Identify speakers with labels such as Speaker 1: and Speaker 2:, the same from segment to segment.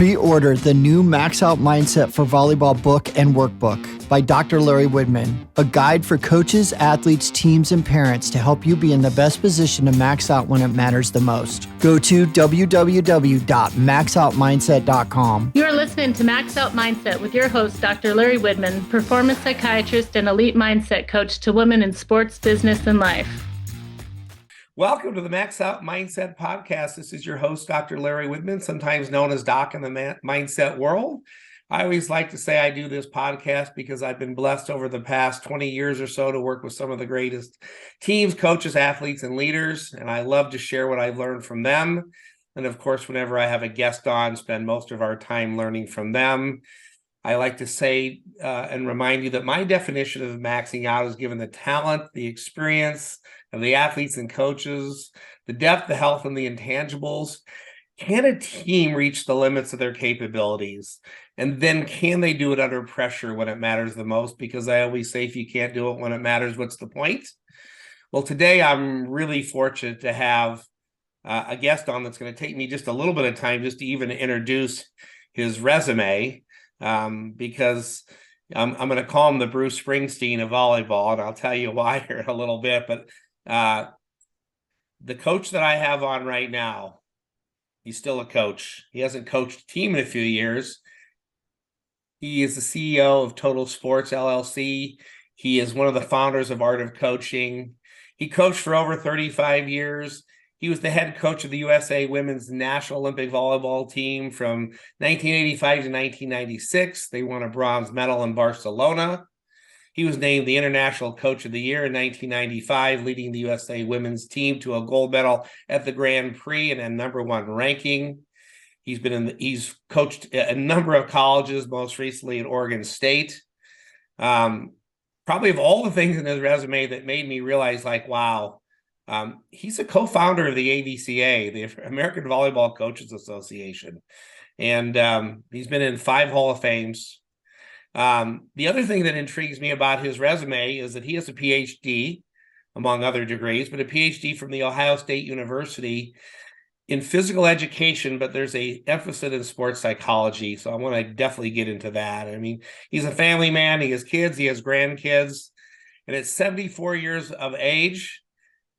Speaker 1: Pre-order the new Max Out Mindset for Volleyball book and workbook by Dr. Larry Widman, a guide for coaches, athletes, teams, and parents to help you be in the best position to max out when it matters the most. Go to www.maxoutmindset.com.
Speaker 2: You are listening to Max Out Mindset with your host, Dr. Larry Widman, performance psychiatrist and elite mindset coach to women in sports, business, and life.
Speaker 3: Welcome to the Max Out Mindset podcast. This is your host, Dr. Larry Widman, sometimes known as Doc in the mindset world. I always like to say I do this podcast because I've been blessed over the past 20 years or so to work with some of the greatest teams, coaches, athletes, and leaders. And I love to share what I've learned from them. And of course, whenever I have a guest on, spend most of our time learning from them. I like to say and remind you that my definition of maxing out is given the talent, the experience of the athletes and coaches, the depth, the health, and the intangibles. Can a team reach the limits of their capabilities? And then can they do it under pressure when it matters the most? Because I always say, if you can't do it when it matters, what's the point? Well, today I'm really fortunate to have a guest on that's going to take me just a little bit of time just to even introduce his resume, because I'm going to call him the Bruce Springsteen of volleyball, and I'll tell you why here in a little bit. But the coach that I have on right now, he's still a coach. He hasn't coached a team in a few years. He is the CEO of Total Sports LLC. He is one of the founders of Art of Coaching. He coached for over 35 years. He was the head coach of the USA Women's National Olympic Volleyball team from 1985 to 1996. They won a bronze medal in Barcelona. He was named the International Coach of the Year in 1995, leading the USA Women's team to a gold medal at the Grand Prix and a #1 ranking. He's coached a number of colleges, most recently at Oregon State. Probably of all the things in his resume that made me realize, like, wow, he's a co-founder of the AVCA, the American Volleyball Coaches Association. And he's been in 5 Hall of Fames. The other thing that intrigues me about his resume is that he has a PhD, among other degrees, but a PhD from the Ohio State University in physical education, but there's a emphasis in sports psychology. So I want to definitely get into that. I mean, he's a family man. He has kids. He has grandkids. And at 74 years of age,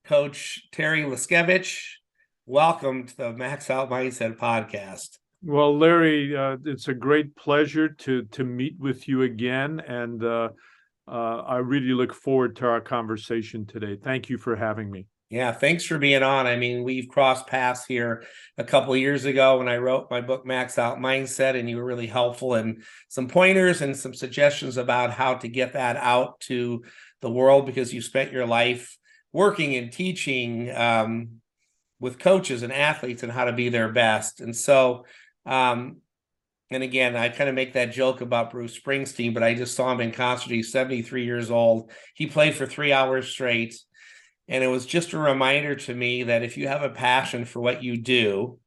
Speaker 3: Coach Terry Liskevych, welcome to the Max Out Mindset podcast.
Speaker 4: Well, Larry, it's a great pleasure to meet with you again, and I really look forward to our conversation today. Thank you for having me.
Speaker 3: Yeah, thanks for being on. I mean, we've crossed paths here a couple of years ago when I wrote my book, Max Out Mindset, and you were really helpful and some pointers and some suggestions about how to get that out to the world, because you spent your life working and teaching with coaches and athletes and how to be their best. And so, and again, I kind of make that joke about Bruce Springsteen, but I just saw him in concert. He's 73 years old. He played for 3 hours straight. And it was just a reminder to me that if you have a passion for what you do,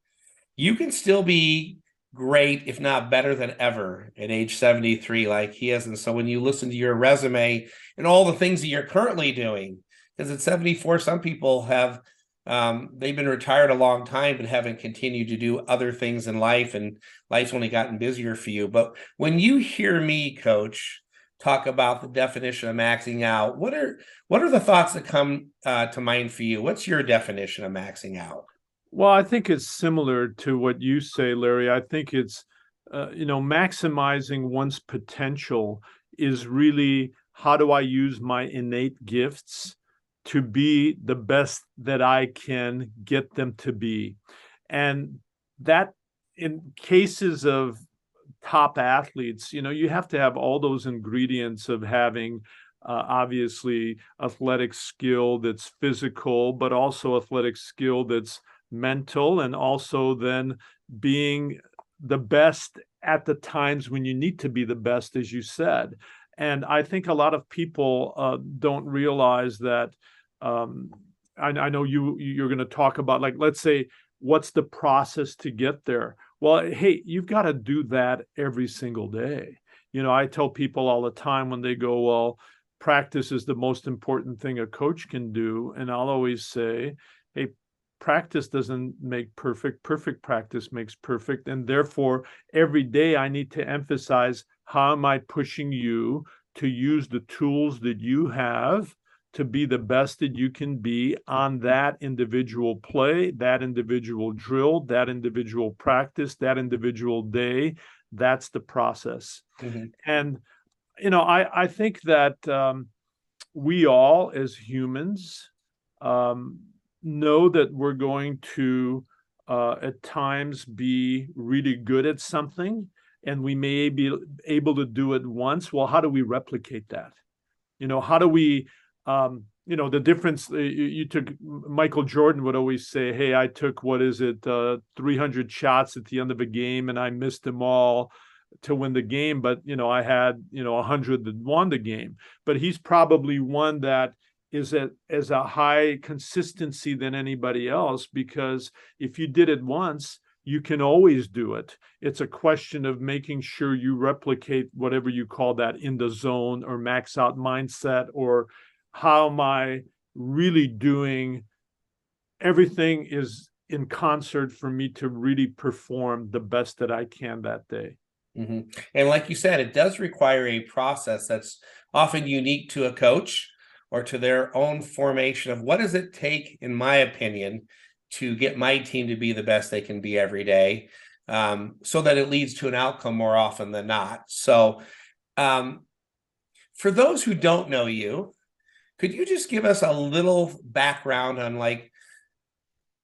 Speaker 3: you can still be great, if not better than ever at age 73 like he is. And so when you listen to your resume and all the things that you're currently doing, because at 74, some people have they've been retired a long time but haven't continued to do other things in life, and life's only gotten busier for you. But when you hear me, Coach, talk about the definition of maxing out, what are the thoughts that come to mind for you? What's your definition of maxing out?
Speaker 4: Well, I think it's similar to what you say, Larry. I think it's, maximizing one's potential is really, how do I use my innate gifts to be the best that I can get them to be? And that, in cases of top athletes, you have to have all those ingredients of having obviously athletic skill that's physical, but also athletic skill that's mental, and also then being the best at the times when you need to be the best, as you said. And I think a lot of people don't realize that. I know you're going to talk about, like, let's say, what's the process to get there? Well, hey, you've got to do that every single day. I tell people all the time when they go, well, practice is the most important thing a coach can do. And I'll always say, hey, practice doesn't make perfect. Perfect practice makes perfect. And therefore, every day I need to emphasize, how am I pushing you to use the tools that you have to be the best that you can be on that individual play, that individual drill, that individual practice, that individual day. That's the process.
Speaker 3: Mm-hmm.
Speaker 4: And, I think that we all as humans know that we're going to at times be really good at something, and we may be able to do it once. Well, how do we replicate that? How do we, the difference, you took, Michael Jordan would always say, hey, I took, 300 shots at the end of a game and I missed them all to win the game. But, I had, 100 that won the game. But he's probably one that is as a high consistency than anybody else, because if you did it once, you can always do it. It's a question of making sure you replicate whatever you call that in the zone or max out mindset, or how am I really doing everything is in concert for me to really perform the best that I can that day.
Speaker 3: Mm-hmm. And like you said, it does require a process that's often unique to a coach or to their own formation of what does it take, in my opinion, to get my team to be the best they can be every day, so that it leads to an outcome more often than not. So for those who don't know you, could you just give us a little background on, like,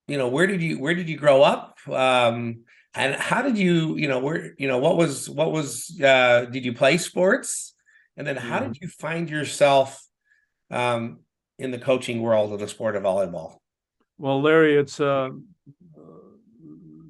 Speaker 3: where did you grow up? And how did you, what was did you play sports? And then how did you find yourself in the coaching world of the sport of volleyball?
Speaker 4: Well, Larry,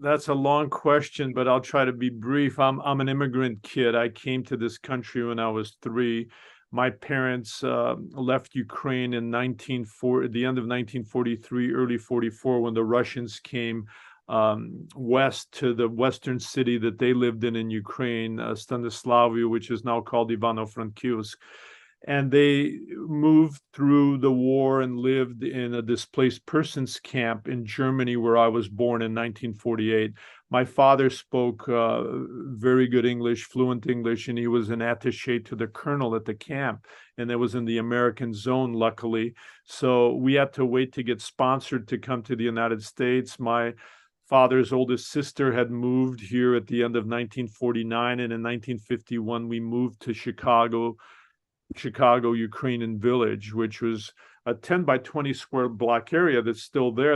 Speaker 4: that's a long question, but I'll try to be brief. I'm an immigrant kid. I came to this country when I was 3. My parents left Ukraine in the end of 1943, early 44, when the Russians came west to the western city that they lived in Ukraine, Stanislavia, which is now called Ivano-Frankivsk. And they moved through the war and lived in a displaced persons camp in Germany, where I was born in 1948. My father spoke very good English, fluent English, and he was an attaché to the colonel at the camp. And it was in the American zone, luckily. So we had to wait to get sponsored to come to the United States. My father's oldest sister had moved here at the end of 1949. And in 1951, we moved to Chicago, Ukrainian Village, which was a 10 by 20 square block area that's still there.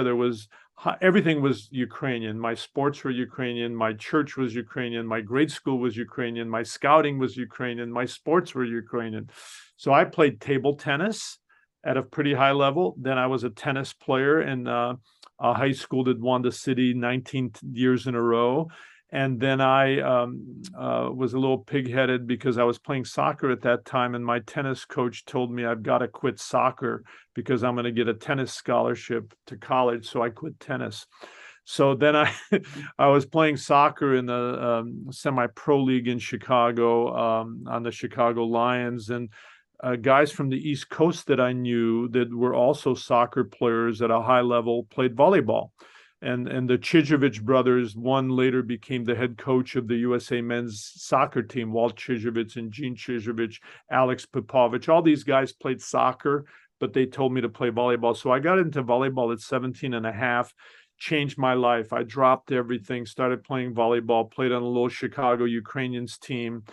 Speaker 4: Everything was Ukrainian. My sports were Ukrainian. My church was Ukrainian. My grade school was Ukrainian. My scouting was Ukrainian. My sports were Ukrainian. So I played table tennis at a pretty high level. Then I was a tennis player in a high school that won the city 19 years in a row. And then I was a little pig-headed because I was playing soccer at that time, and my tennis coach told me I've got to quit soccer because I'm going to get a tennis scholarship to college. So I quit tennis. So then I was playing soccer in the semi-pro league in Chicago on the Chicago Lions, and guys from the East Coast that I knew that were also soccer players at a high level played volleyball. And the Chižević brothers, one later became the head coach of the USA men's soccer team, Walt Chižević and Gene Chižević, Alex Popovich. All these guys played soccer, but they told me to play volleyball. So I got into volleyball at 17 and a half, changed my life. I dropped everything, started playing volleyball, played on a little Chicago Ukrainians team.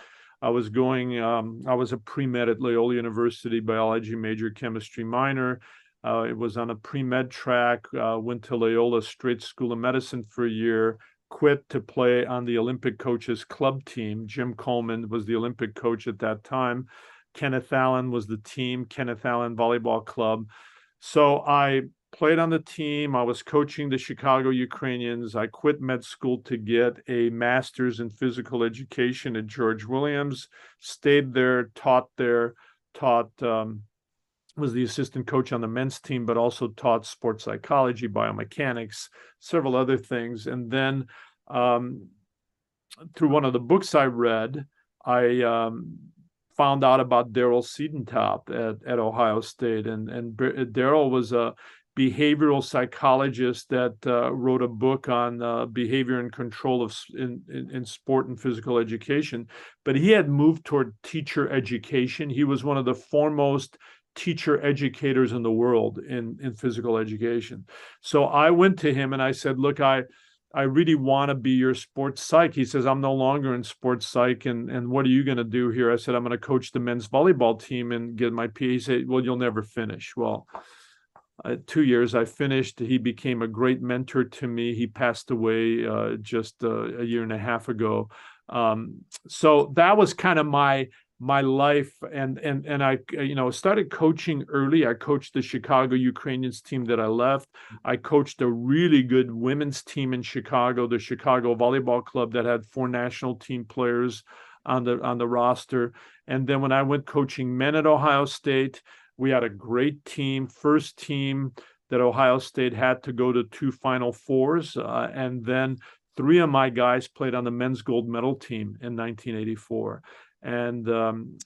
Speaker 4: I was a pre-med at Loyola University, biology major, chemistry minor. It was on a pre-med track, went to Loyola Straight School of Medicine for a year, quit to play on the Olympic coaches club team. Jim Coleman was the Olympic coach at that time. Kenneth Allen was the team, Kenneth Allen Volleyball Club. So I played on the team. I was coaching the Chicago Ukrainians. I quit med school to get a master's in physical education at George Williams, stayed there, was the assistant coach on the men's team, but also taught sports psychology, biomechanics, several other things. And then through one of the books I read, I found out about Daryl Siedentop at Ohio State. And Daryl was behavioral psychologist that wrote a book on behavior and control in sport and physical education. But he had moved toward teacher education. He was one of the foremost teacher educators in the world in physical education. So I went to him and I said, look, I really want to be your sports psych. He says, I'm no longer in sports psych. And what are you going to do here? I said, I'm going to coach the men's volleyball team and get my PhD. He said, well, you'll never finish. Well, 2 years I finished. He became a great mentor to me. He passed away just a year and a half ago. So that was kind of my life, and I started coaching early. I coached the Chicago Ukrainians team that I left. I coached a really good women's team in Chicago, the Chicago Volleyball Club, that had 4 national team players on the roster. And then when I went coaching men at Ohio State, we had a great team, first team that Ohio State had to go to 2 Final Fours, and then 3 of my guys played on the men's gold medal team in 1984. And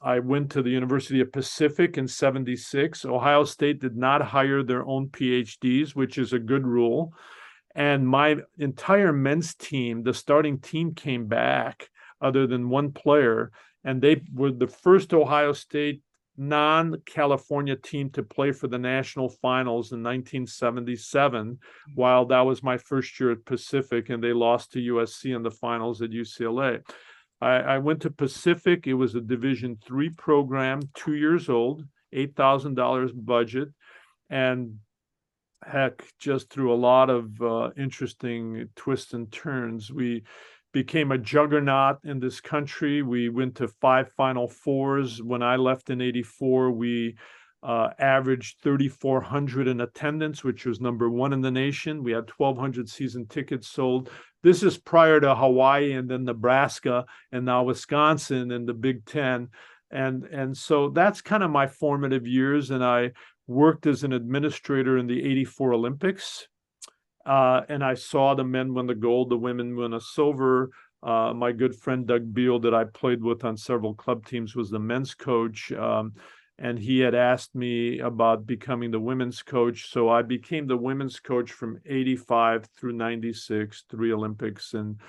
Speaker 4: I went to the University of Pacific in 76. Ohio State did not hire their own PhDs, which is a good rule. And my entire men's team, the starting team, came back other than 1 player. And they were the first Ohio State non-California team to play for the national finals in 1977, while that was my first year at Pacific, and they lost to USC in the finals at UCLA. I went to Pacific. It was a Division III program, 2 years old, $8,000 budget, and heck, just through a lot of interesting twists and turns. We became a juggernaut in this country. We went to 5 Final Fours. When I left in 84, we averaged 3,400 in attendance, which was number 1 in the nation. We had 1,200 season tickets sold. This is prior to Hawaii and then Nebraska and now Wisconsin and the Big Ten. And so that's kind of my formative years. And I worked as an administrator in the 84 Olympics. And I saw the men win the gold, the women win a silver. My good friend Doug Beal, that I played with on several club teams, was the men's coach. And he had asked me about becoming the women's coach. So I became the women's coach from 85 through 96, 3 Olympics. And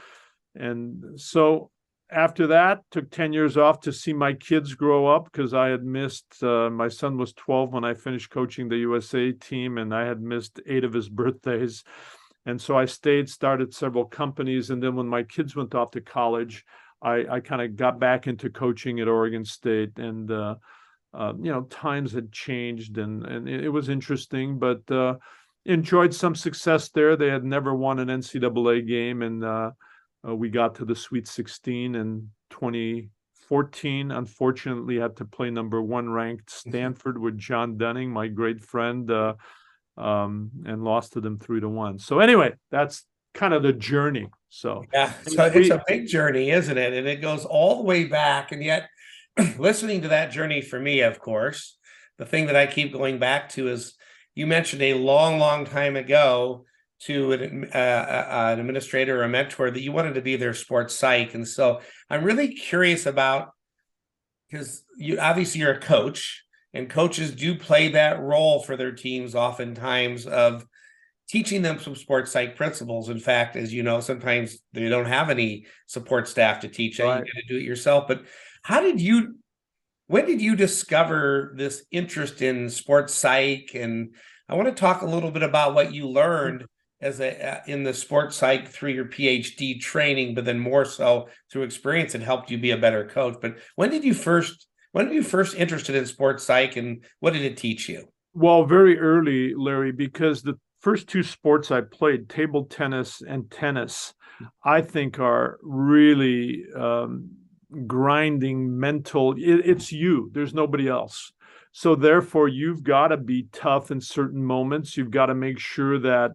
Speaker 4: so after that, took 10 years off to see my kids grow up, because I had missed, my son was 12 when I finished coaching the USA team, and I had missed 8 of his birthdays. And so I stayed, started several companies. And then when my kids went off to college, I kind of got back into coaching at Oregon State. And, times had changed, and it was interesting, but enjoyed some success there. They had never won an NCAA game, and we got to the Sweet 16 in 2014. Unfortunately, had to play number 1 ranked Stanford with John Dunning, my great friend, and lost to them 3-1. So anyway, that's kind of the journey. So
Speaker 3: yeah, so it's a big journey, isn't it? And it goes all the way back, and yet listening to that journey for me, of course, the thing that I keep going back to is you mentioned a long, long time ago to an administrator or a mentor that you wanted to be their sports psych. And so I'm really curious about, because you're a coach, and coaches do play that role for their teams oftentimes of teaching them some sports psych principles. In fact, as you know, sometimes they don't have any support staff to teach it. Right. You got to do it yourself. But when did you discover this interest in sports psych? And I want to talk a little bit about what you learned in the sports psych through your PhD training, but then more so through experience that helped you be a better coach. But when did you first interested in sports psych, and what did it teach you?
Speaker 4: Well, very early, Larry, because the first 2 sports I played, table tennis and tennis, I think are really grinding mental. It's you. There's nobody else. So therefore, you've got to be tough in certain moments. You've got to make sure that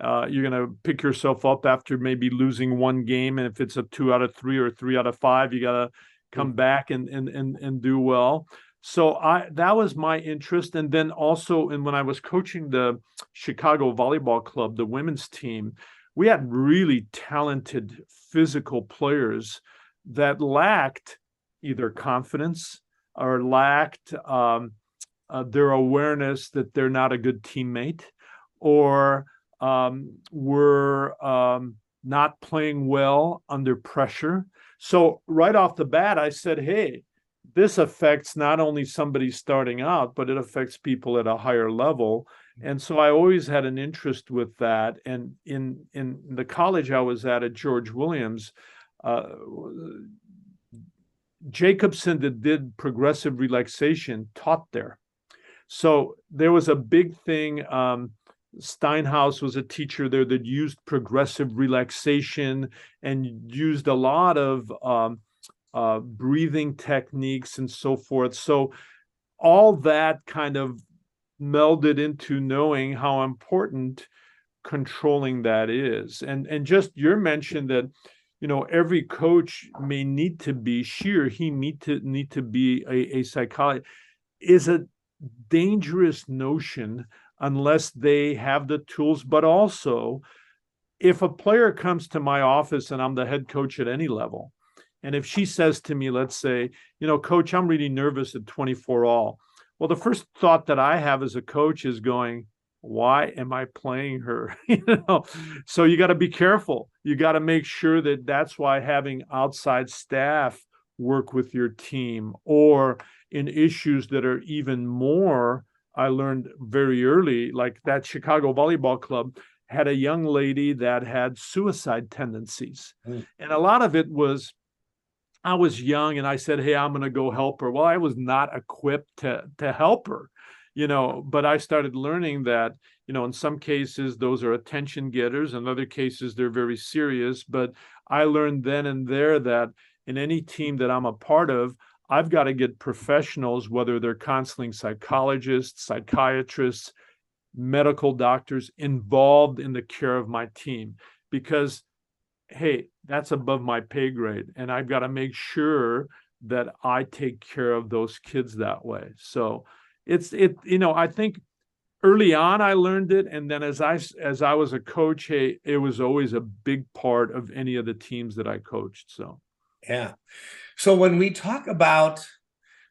Speaker 4: you're going to pick yourself up after maybe losing 1 game. And if it's a 2 out of 3 or 3 out of 5, you got to come back and do well. So that was my interest. And then also, when I was coaching the Chicago Volleyball Club, the women's team, we had really talented physical players that lacked either confidence or lacked their awareness that they're not a good teammate, or were not playing well under pressure. So right off the bat, I said, hey, this affects not only somebody starting out, but it affects people at a higher level. And so I always had an interest with that. And in the college I was at George Williams, Jacobson, that did progressive relaxation, taught there. So there was a big thing. Steinhaus was a teacher there that used progressive relaxation and used a lot of breathing techniques and so forth. So all that kind of melded into knowing how important controlling that is. And just your mention that, every coach may need to be, he need to be a psychologist, is a dangerous notion unless they have the tools. But also, if a player comes to my office and I'm the head coach at any level, and if she says to me, let's say, coach, I'm really nervous at 24 all. Well, the first thought that I have as a coach is going, why am I playing her? So you got to be careful. You got to make sure that that's why having outside staff work with your team, or in issues that are even more, I learned very early, like that Chicago Volleyball Club had a young lady that had suicide tendencies. And a lot of it was, I was young and I said, hey, I'm going to go help her. Well, I was not equipped to help her, but I started learning that, in some cases, those are attention getters. In other cases, they're very serious. But I learned then and there that in any team that I'm a part of, I've got to get professionals, whether they're counseling psychologists, psychiatrists, medical doctors, involved in the care of my team, because, hey, that's above my pay grade. And I've got to make sure that I take care of those kids that way. So I think early on I learned it. And then as I was a coach, hey, it was always a big part of any of the teams that I coached. So,
Speaker 3: yeah. So when we talk about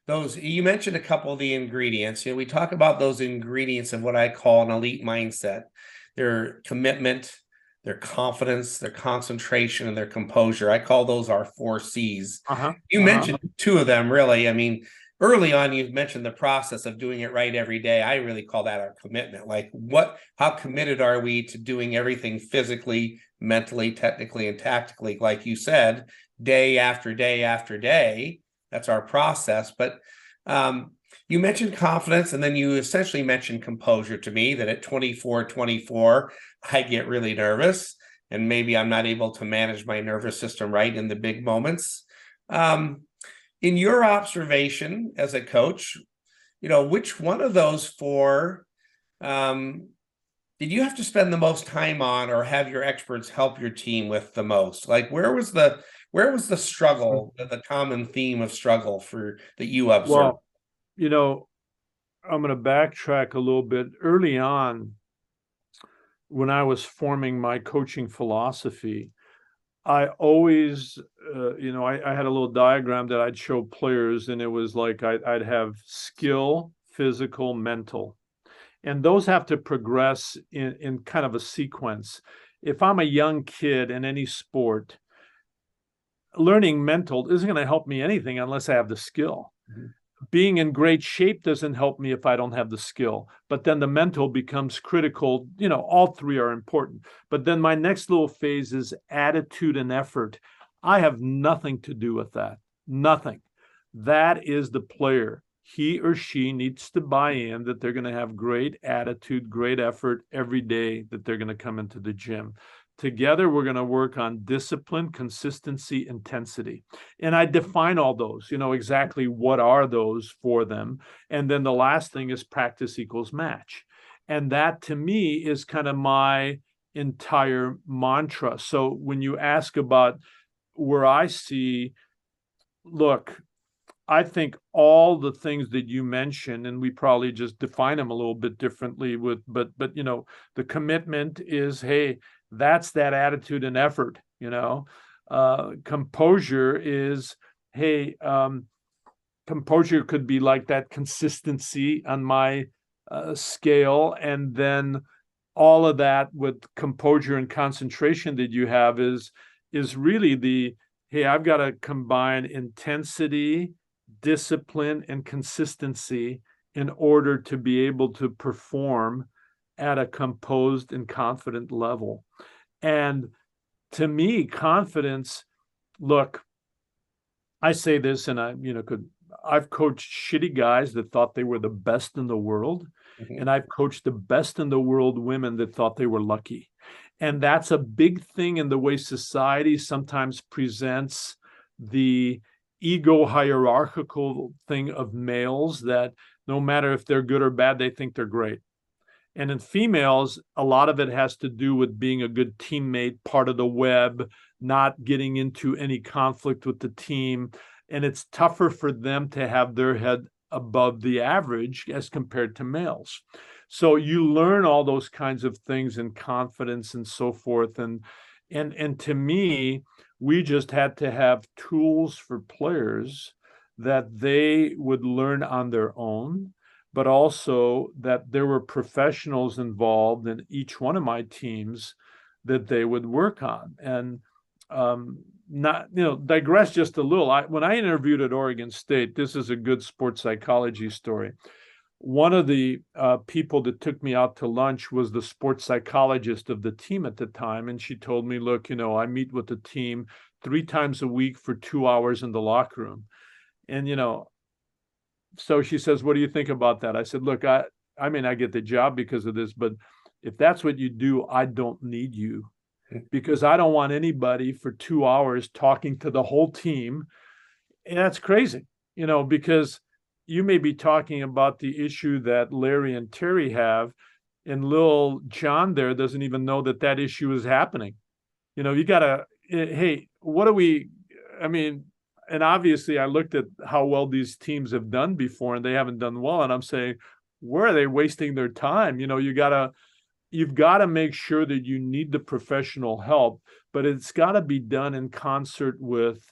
Speaker 3: those, you mentioned a couple of the ingredients, we talk about those ingredients of what I call an elite mindset: their commitment, their confidence, their concentration, and their composure. I call those our 4 C's. You mentioned 2 of them, really. I mean, early on, you've mentioned the process of doing it right every day. I really call that our commitment. Like, how committed are we to doing everything physically, mentally, technically, and tactically? Like you said, day after day after day. That's our process. But you mentioned confidence, and then you essentially mentioned composure to me, that at 24, I get really nervous, and maybe I'm not able to manage my nervous system right in the big moments. In your observation as a coach, which one of those 4 did you have to spend the most time on, or have your experts help your team with the most? Like, where was the struggle, the common theme of struggle that you observed?
Speaker 4: Well, I'm going to backtrack a little bit. Early on, when I was forming my coaching philosophy, I always, I had a little diagram that I'd show players, and it was like I'd have skill, physical, mental. And those have to progress in kind of a sequence. If I'm a young kid in any sport, learning mental isn't going to help me anything unless I have the skill. Mm-hmm. Being in great shape doesn't help me if I don't have the skill. But then the mental becomes critical. All 3 are important. But then my next little phase is attitude and effort. I have nothing to do with that. Nothing. That is the player. He or she needs to buy in that they're going to have great attitude, great effort every day that they're going to come into the gym. Together, we're going to work on discipline, consistency, intensity. And I define all those, exactly what are those for them. And then the last thing is practice equals match. And that, to me, is kind of my entire mantra. So when you ask about where I see, look, I think all the things that you mentioned, and we probably just define them a little bit differently but the commitment is, hey, that's that attitude and effort. Composure is, hey, composure could be like that consistency on my scale. And then all of that with composure and concentration that you have is really hey, I've got to combine intensity, discipline, and consistency in order to be able to perform at a composed and confident level. And to me, confidence, look, I say this, and I've coached shitty guys that thought they were the best in the world. Mm-hmm. And I've coached the best in the world women that thought they were lucky. And that's a big thing in the way society sometimes presents the ego hierarchical thing of males, that no matter if they're good or bad, they think they're great. And in females, a lot of it has to do with being a good teammate, part of the web, not getting into any conflict with the team. And it's tougher for them to have their head above the average as compared to males. So you learn all those kinds of things in confidence and so forth. And to me, we just had to have tools for players that they would learn on their own, but also that there were professionals involved in each one of my teams that they would work on. And digress just a little. When I interviewed at Oregon State, this is a good sports psychology story. One of the people that took me out to lunch was the sports psychologist of the team at the time. And she told me, look, I meet with the team 3 times a week for 2 hours in the locker room. And, so she says, what do you think about that? I said, look, I may not get the job because of this, but if that's what you do, I don't need you, because I don't want anybody for 2 hours talking to the whole team. And that's crazy, because you may be talking about the issue that Larry and Terry have, and little John there doesn't even know that issue is happening. You got to, hey, and obviously I looked at how well these teams have done before, and they haven't done well. And I'm saying, where are they wasting their time? You've got to make sure that you need the professional help, but it's got to be done in concert with,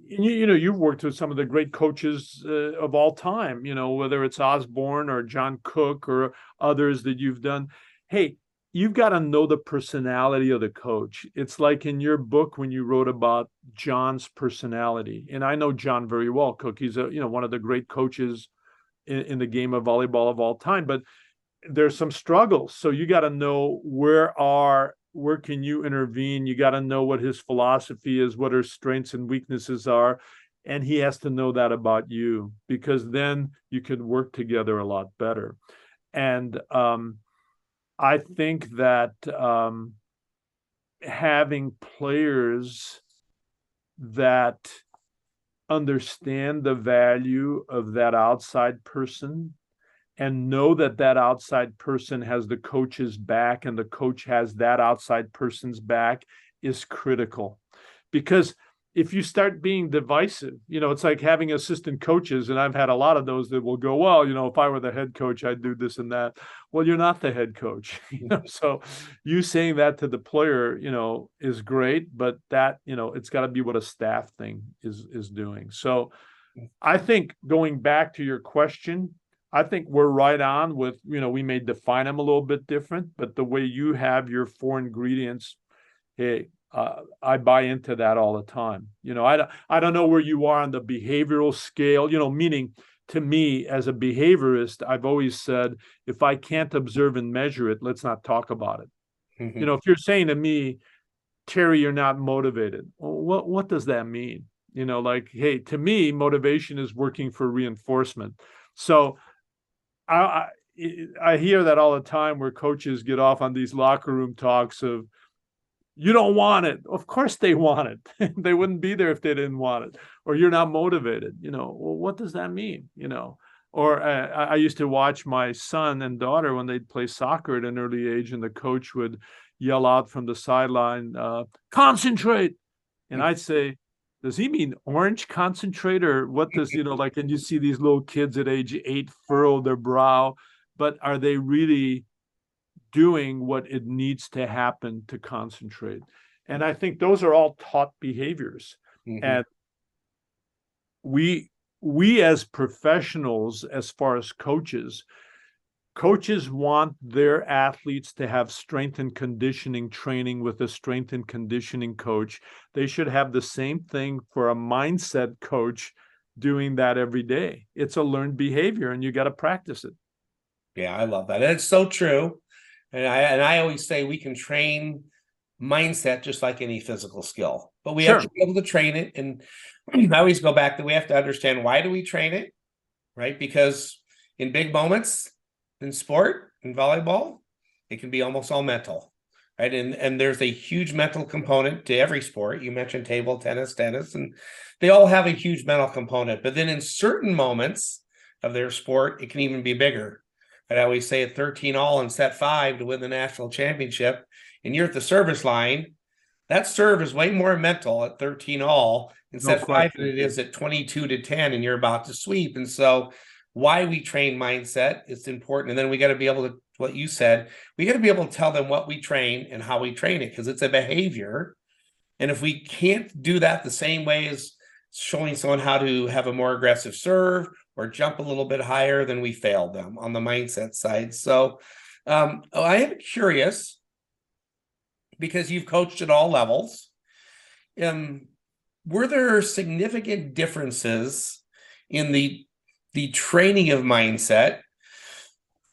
Speaker 4: you've worked with some of the great coaches of all time, whether it's Osborne or John Cook or others that you've done. Hey, you've got to know the personality of the coach. It's like in your book when you wrote about John's personality. And I know John very well, Cook. He's one of the great coaches in the game of volleyball of all time. But there's some struggles. So you got to know where can you intervene? You got to know what his philosophy is, what his strengths and weaknesses are. And he has to know that about you, because then you could work together a lot better. And I think that having players that understand the value of that outside person and know that outside person has the coach's back and the coach has that outside person's back is critical. Because if you start being divisive, it's like having assistant coaches, and I've had a lot of those that will go, well, if I were the head coach, I'd do this and that. Well, you're not the head coach. So you saying that to the player, is great, but that, it's got to be what a staff thing is doing. So I think, going back to your question, I think we're right on with, we may define them a little bit different, but the way you have your 4 ingredients, hey, I buy into that all the time. I don't know where you are on the behavioral scale, meaning, to me as a behaviorist, I've always said, if I can't observe and measure it, let's not talk about it. Mm-hmm. If you're saying to me, Terry, you're not motivated, well, what does that mean? Hey, to me, motivation is working for reinforcement. So I hear that all the time, where coaches get off on these locker room talks of, you don't want it. Of course they want it. They wouldn't be there if they didn't want it. Or you're not motivated. Well, what does that mean? Or I used to watch my son and daughter when they'd play soccer at an early age, and the coach would yell out from the sideline, concentrate. And I'd say, does he mean orange concentrate, or what does, and you see these little kids at age 8 furrow their brow, but are they really doing what it needs to happen to concentrate? And I think those are all taught behaviors. Mm-hmm. And we as professionals, as far as coaches, Coaches want their athletes to have strength and conditioning training with a strength and conditioning coach. They should have the same thing for a mindset coach doing that every day. It's a learned behavior and you got to practice it.
Speaker 3: Yeah, I love that. And it's so true. And I always say we can train mindset just like any physical skill, but we have to be able to train it. And I always go back that we have to understand, why do we train it, right? Because in big moments in sport, in volleyball, it can be almost all mental, right? And there's a huge mental component to every sport. You mentioned table tennis, and they all have a huge mental component. But then in certain moments of their sport, it can even be bigger. I always say at 13 all in set 5 to win the national championship, and you're at the service line, that serve is way more mental at 13 all in set 5 than it is at 22-10, and you're about to sweep. And so why we train mindset is important. And then we got to be able to, what you said, we got to be able to tell them what we train and how we train it, because it's a behavior. And if we can't do that the same way as showing someone how to have a more aggressive serve or jump a little bit higher, then we failed them on the mindset side. So I am curious, because you've coached at all levels, were there significant differences in the training of mindset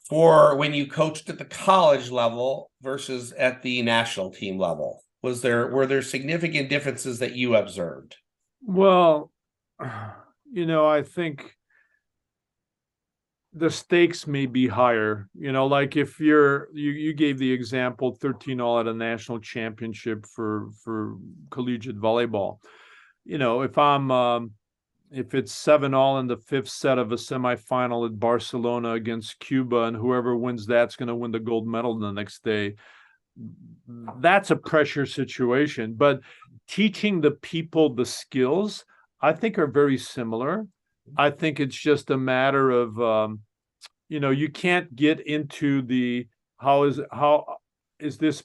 Speaker 3: for when you coached at the college level versus at the national team level? Were there significant differences that you observed?
Speaker 4: Well, I think the stakes may be higher, like if you gave the example 13 all at a national championship for collegiate volleyball. If it's 7 all in the 5th set of a semifinal at Barcelona against Cuba, and whoever wins that's going to win the gold medal the next day, that's a pressure situation. But teaching the people the skills, I think, are very similar. I think it's just a matter of, you can't get into the, how is this,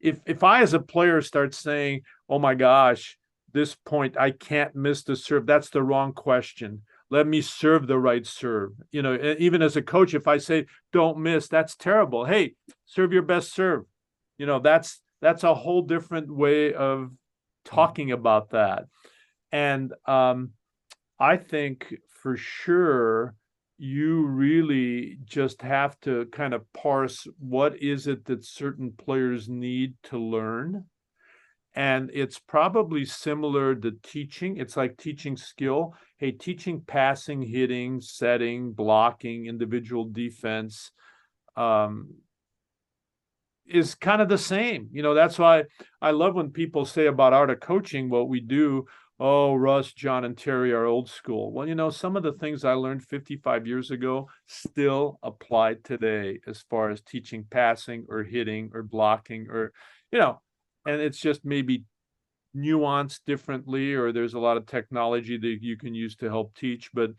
Speaker 4: if I as a player start saying, oh my gosh, this point, I can't miss the serve, that's the wrong question. Let me serve the right serve. Even as a coach, if I say, don't miss, that's terrible. Hey, serve your best serve. That's a whole different way of talking about that. And I think for sure, you really just have to kind of parse what is it that certain players need to learn. And it's probably similar to teaching. It's like teaching skill. Hey, teaching passing, hitting, setting, blocking, individual defense is kind of the same. That's why I love when people say about art of coaching, what we do, oh, Russ, John, and Terry are old school. Well, some of the things I learned 55 years ago still apply today as far as teaching passing or hitting or blocking or, and it's just maybe nuanced differently, or there's a lot of technology that you can use to help teach. But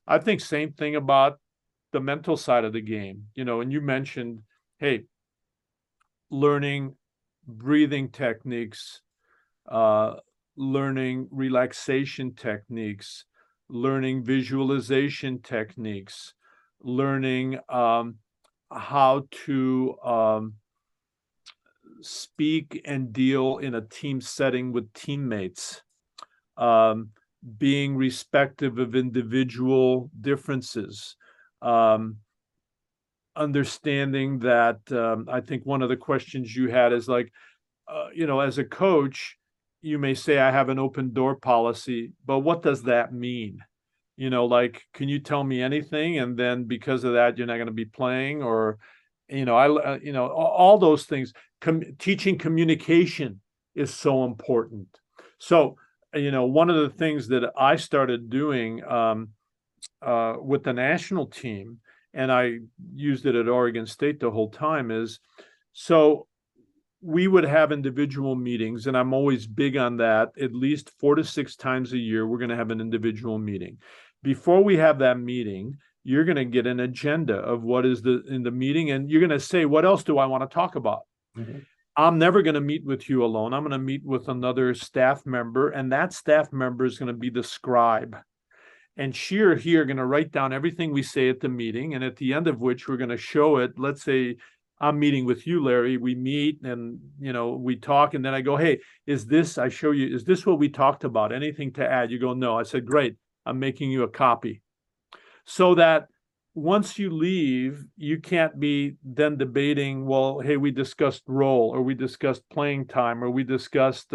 Speaker 4: I think same thing about the mental side of the game, and you mentioned, hey, learning breathing techniques, learning relaxation techniques, learning visualization techniques, learning how to speak and deal in a team setting with teammates, being respectful of individual differences, understanding that I think one of the questions you had is like, as a coach, you may say I have an open door policy, but what does that mean? Like, can you tell me anything? And then because of that, you're not going to be playing, or, all those things. Teaching communication is so important. So, one of the things that I started doing with the national team, and I used it at Oregon State the whole time, is so we would have individual meetings, and I'm always big on that. At least 4 to 6 times a year, we're going to have an individual meeting. Before we have that meeting, you're going to get an agenda of what is in the meeting, and you're going to say, what else do I want to talk about? Mm-hmm. I'm never going to meet with you alone. I'm going to meet with another staff member, and that staff member is going to be the scribe. And she or he are going to write down everything we say at the meeting, and at the end of which we're going to show it. Let's say I'm meeting with you, Larry. We meet and, we talk, and then I go, hey, I show you, is this what we talked about? Anything to add? You go, no. I said, great. I'm making you a copy. So that once you leave, you can't be then debating, well, hey, we discussed role, or we discussed playing time, or we discussed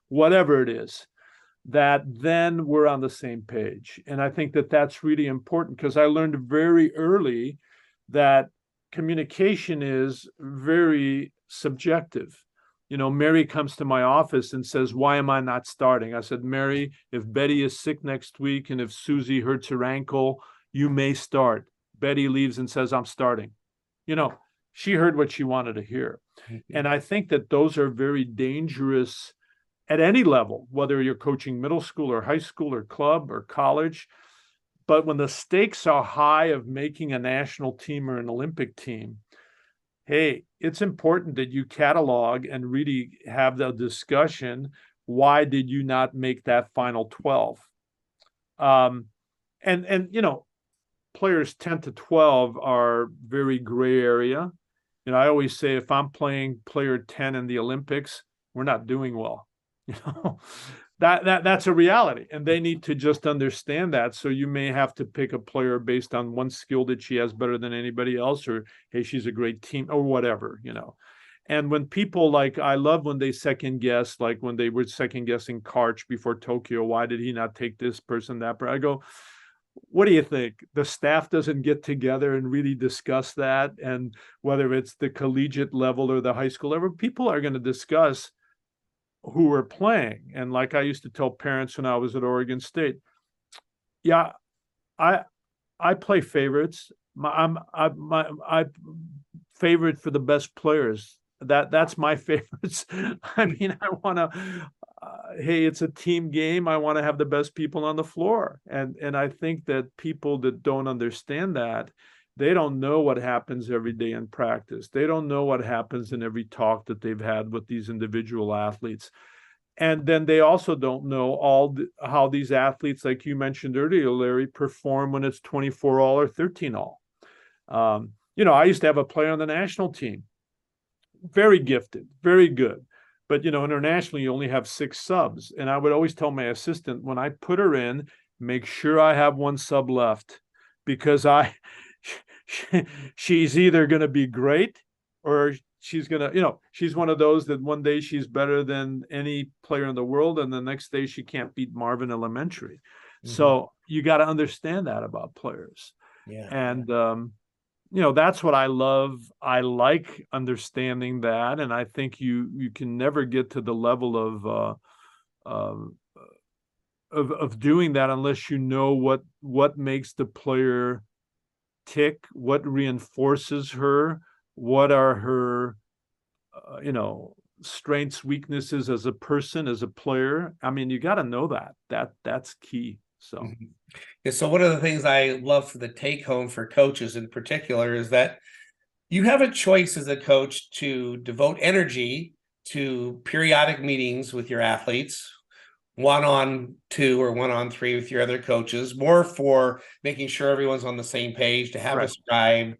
Speaker 4: whatever it is, that then we're on the same page. And I think that that's really important, because I learned very early that communication is very subjective. Mary comes to my office and says, why am I not starting? I said, Mary, if Betty is sick next week and if Susie hurts her ankle, you may start. Betty leaves and says, I'm starting. She heard what she wanted to hear. Mm-hmm. And I think that those are very dangerous at any level, whether you're coaching middle school or high school or club or college. But when the stakes are high of making a national team or an Olympic team, hey, it's important that you catalog and really have the discussion. Why did you not make that final 12? Players 10 to 12 are very gray area. I always say, if I'm playing player 10 in the Olympics, we're not doing well. That's a reality, and they need to just understand that. So you may have to pick a player based on one skill that she has better than anybody else, or hey, she's a great team, or whatever. And when people, I love when they second guess, like when they were second guessing Karch before Tokyo, why did he not take this person, that person? I go, what do you think? The staff doesn't get together and really discuss that, and whether it's the collegiate level or the high school level, people are going to discuss who are playing. And like I used to tell parents when I was at Oregon State, yeah, I play favorites. I favorite for the best players. That's my favorites. I mean, I want to. Hey, it's a team game. I want to have the best people on the floor, and I think that people that don't understand that, they don't know what happens every day in practice. They don't know what happens in every talk that they've had with these individual athletes. And then they also don't know how these athletes, like you mentioned earlier, Larry, perform when it's 24 all or 13 all. I used to have a player on the national team, very gifted, very good. But, internationally, you only have 6 subs. And I would always tell my assistant, when I put her in, make sure I have 1 sub left, because she's either going to be great, or she's going to, she's one of those that one day she's better than any player in the world, and the next day she can't beat Marvin Elementary. Mm-hmm. So you got to understand that about players. Yeah. And, that's what I love. I like understanding that. And I think you can never get to the level of doing that unless you know what makes the player tick, what reinforces her, what are her, strengths, weaknesses as a person, as a player. I mean, you got to know that's key. So,
Speaker 3: mm-hmm. Yeah, so one of the things I love for the take home for coaches in particular is that you have a choice as a coach to devote energy to periodic meetings with your athletes, 1-on-2 or 1-on-3 with your other coaches, more for making sure everyone's on the same page, to have a scribe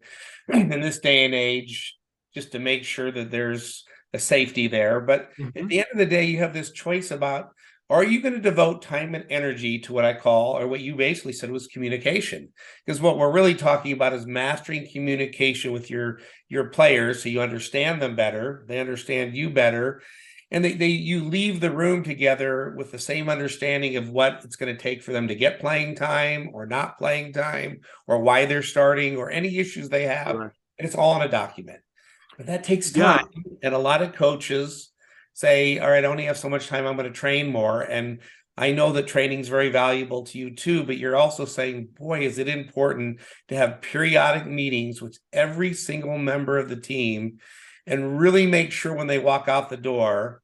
Speaker 3: in this day and age, just to make sure that there's a safety there. But mm-hmm. At the end of the day, you have this choice about, are you going to devote time and energy to what I call, or what you basically said was communication? Because what we're really talking about is mastering communication with your players, so you understand them better, they understand you better, and you leave the room together with the same understanding of what it's going to take for them to get playing time or not playing time, or why they're starting, or any issues they have. Right. And it's all in a document. But that takes time. Yeah. And a lot of coaches say, all right, I only have so much time, I'm going to train more. And I know that training is very valuable to you too, but you're also saying, boy, is it important to have periodic meetings with every single member of the team, and really make sure when they walk out the door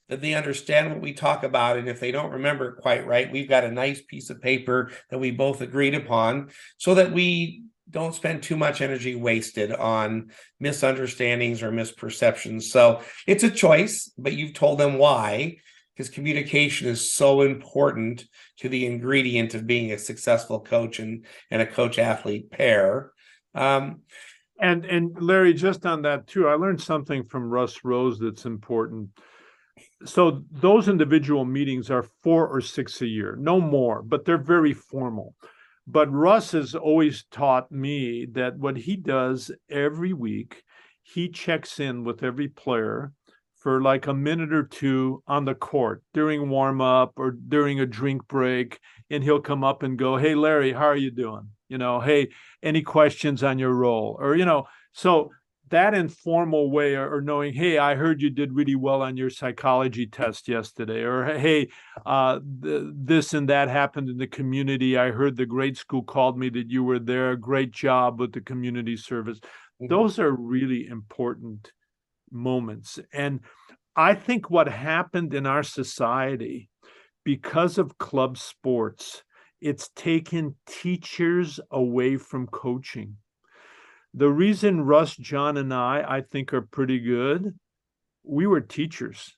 Speaker 3: that they understand what we talk about. And if they don't remember it quite right, we've got a nice piece of paper that we both agreed upon, so that we don't spend too much energy wasted on misunderstandings or misperceptions. So it's a choice, but you've told them why. because communication is so important to the ingredient of being a successful coach and a coach athlete pair.
Speaker 4: And Larry, just on that too, I learned something from Russ Rose that's important. So those individual meetings are 4 or 6 a year, no more, but they're very formal. But Russ has always taught me that what he does every week, he checks in with every player for like a minute or two on the court during warm up or during a drink break. And he'll come up and go, "Hey, Larry, how are you doing? Hey, any questions on your role?" Or, so that informal way, or knowing, "Hey, I heard you did really well on your psychology test yesterday," or, "Hey, this and that happened in the community. I heard the grade school called me that you were there. Great job with the community service." Those are really important moments. And I think what happened in our society, because of club sports, it's taken teachers away from coaching. The reason Russ, John, and I think are pretty good, we were teachers.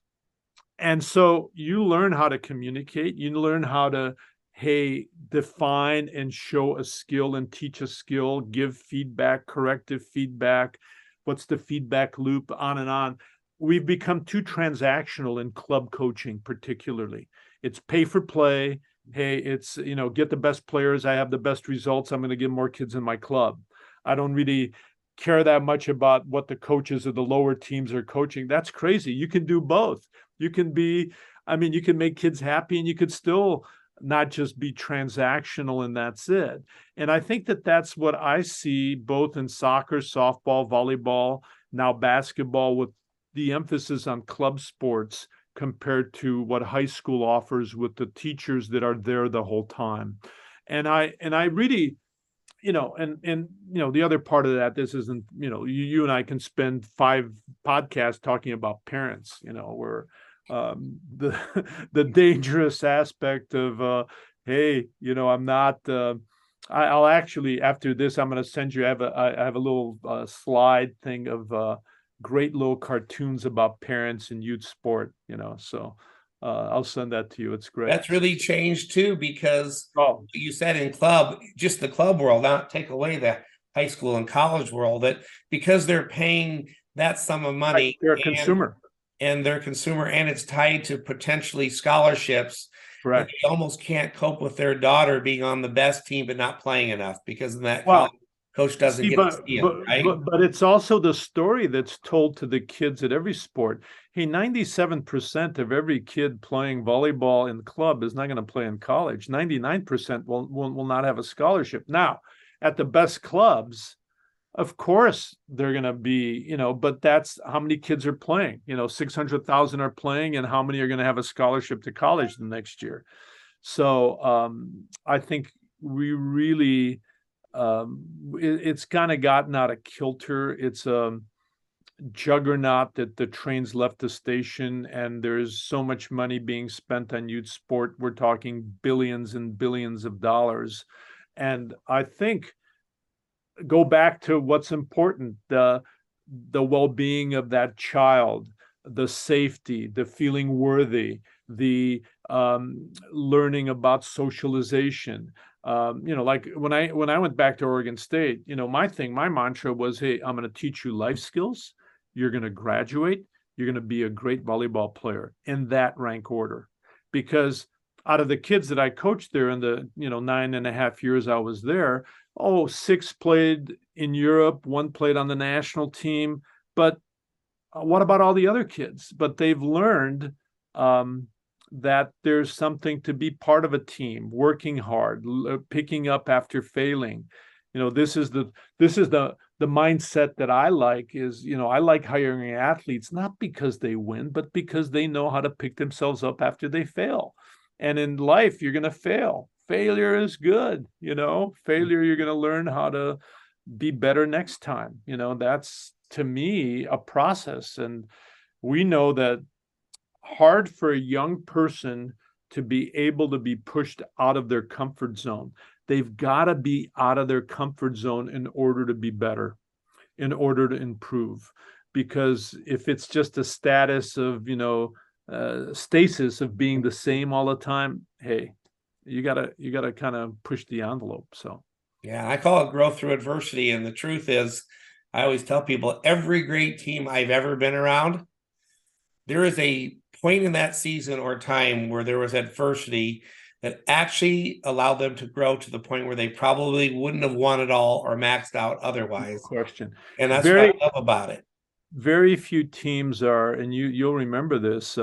Speaker 4: And so you learn how to communicate, you learn how to, hey, define and show a skill and teach a skill, give feedback, corrective feedback, what's the feedback loop, on and on. We've become too transactional in club coaching, particularly. It's pay for play. Hey, it's, get the best players. I have the best results. I'm going to get more kids in my club. I don't really care that much about what the coaches of the lower teams are coaching. That's crazy. You can do both. You can you can make kids happy, and you could still not just be transactional and that's it. And I think that that's what I see both in soccer, softball, volleyball, now basketball, with the emphasis on club sports compared to what high school offers with the teachers that are there the whole time. And I really, the other part of that, this isn't, you and I can spend 5 podcasts talking about parents, where the dangerous aspect of, hey, I'm not, I'll actually, after this, I'm going to send you, I have a little slide thing of great little cartoons about parents in youth sport, so I'll send that to you. It's great.
Speaker 3: That's really changed too, because you said in just the club world, not take away the high school and college world, that because they're paying that sum of money,
Speaker 4: they're a consumer.
Speaker 3: And they're a consumer, and it's tied to potentially scholarships.
Speaker 4: Right.
Speaker 3: They almost can't cope with their daughter being on the best team but not playing enough, because in that coach doesn't get to see them, right?
Speaker 4: But it's also the story that's told to the kids at every sport. Hey, 97% of every kid playing volleyball in club is not going to play in college. 99% will not have a scholarship. Now, at the best clubs, of course, they're going to be, but that's how many kids are playing. 600,000 are playing, and how many are going to have a scholarship to college the next year? So I think we really, it's kind of gotten out of kilter. It's a juggernaut that the trains left the station, and there's so much money being spent on youth sport. We're talking billions and billions of dollars. And I think, go back to what's important, the well-being of that child, the safety, the feeling worthy, the learning about socialization. Like when I went back to Oregon State, my mantra was, hey, I'm going to teach you life skills. You're going to graduate. You're going to be a great volleyball player, in that rank order. Because out of the kids that I coached there in the 9.5 years I was there, 6 played in Europe, 1 played on the national team. But what about all the other kids? But they've learned that there's something to be part of a team, working hard, picking up after failing. This is the mindset that I like. Is, I like hiring athletes not because they win, but because they know how to pick themselves up after they fail. And in life, you're going to fail. Failure is good. Failure, you're going to learn how to be better next time. That's, to me, a process. And we know that hard for a young person to be able to be pushed out of their comfort zone. They've got to be out of their comfort zone in order to be better, in order to improve. Because if it's just a status of, stasis of being the same all the time, hey, you gotta kind of push the envelope. So
Speaker 3: yeah, I call it growth through adversity. And the truth is, I always tell people every great team I've ever been around, there is a point in that season or time where there was adversity that actually allowed them to grow to the point where they probably wouldn't have won it all or maxed out otherwise.
Speaker 4: no question.
Speaker 3: And that's what I love about it.
Speaker 4: Very few teams are, and you'll remember this,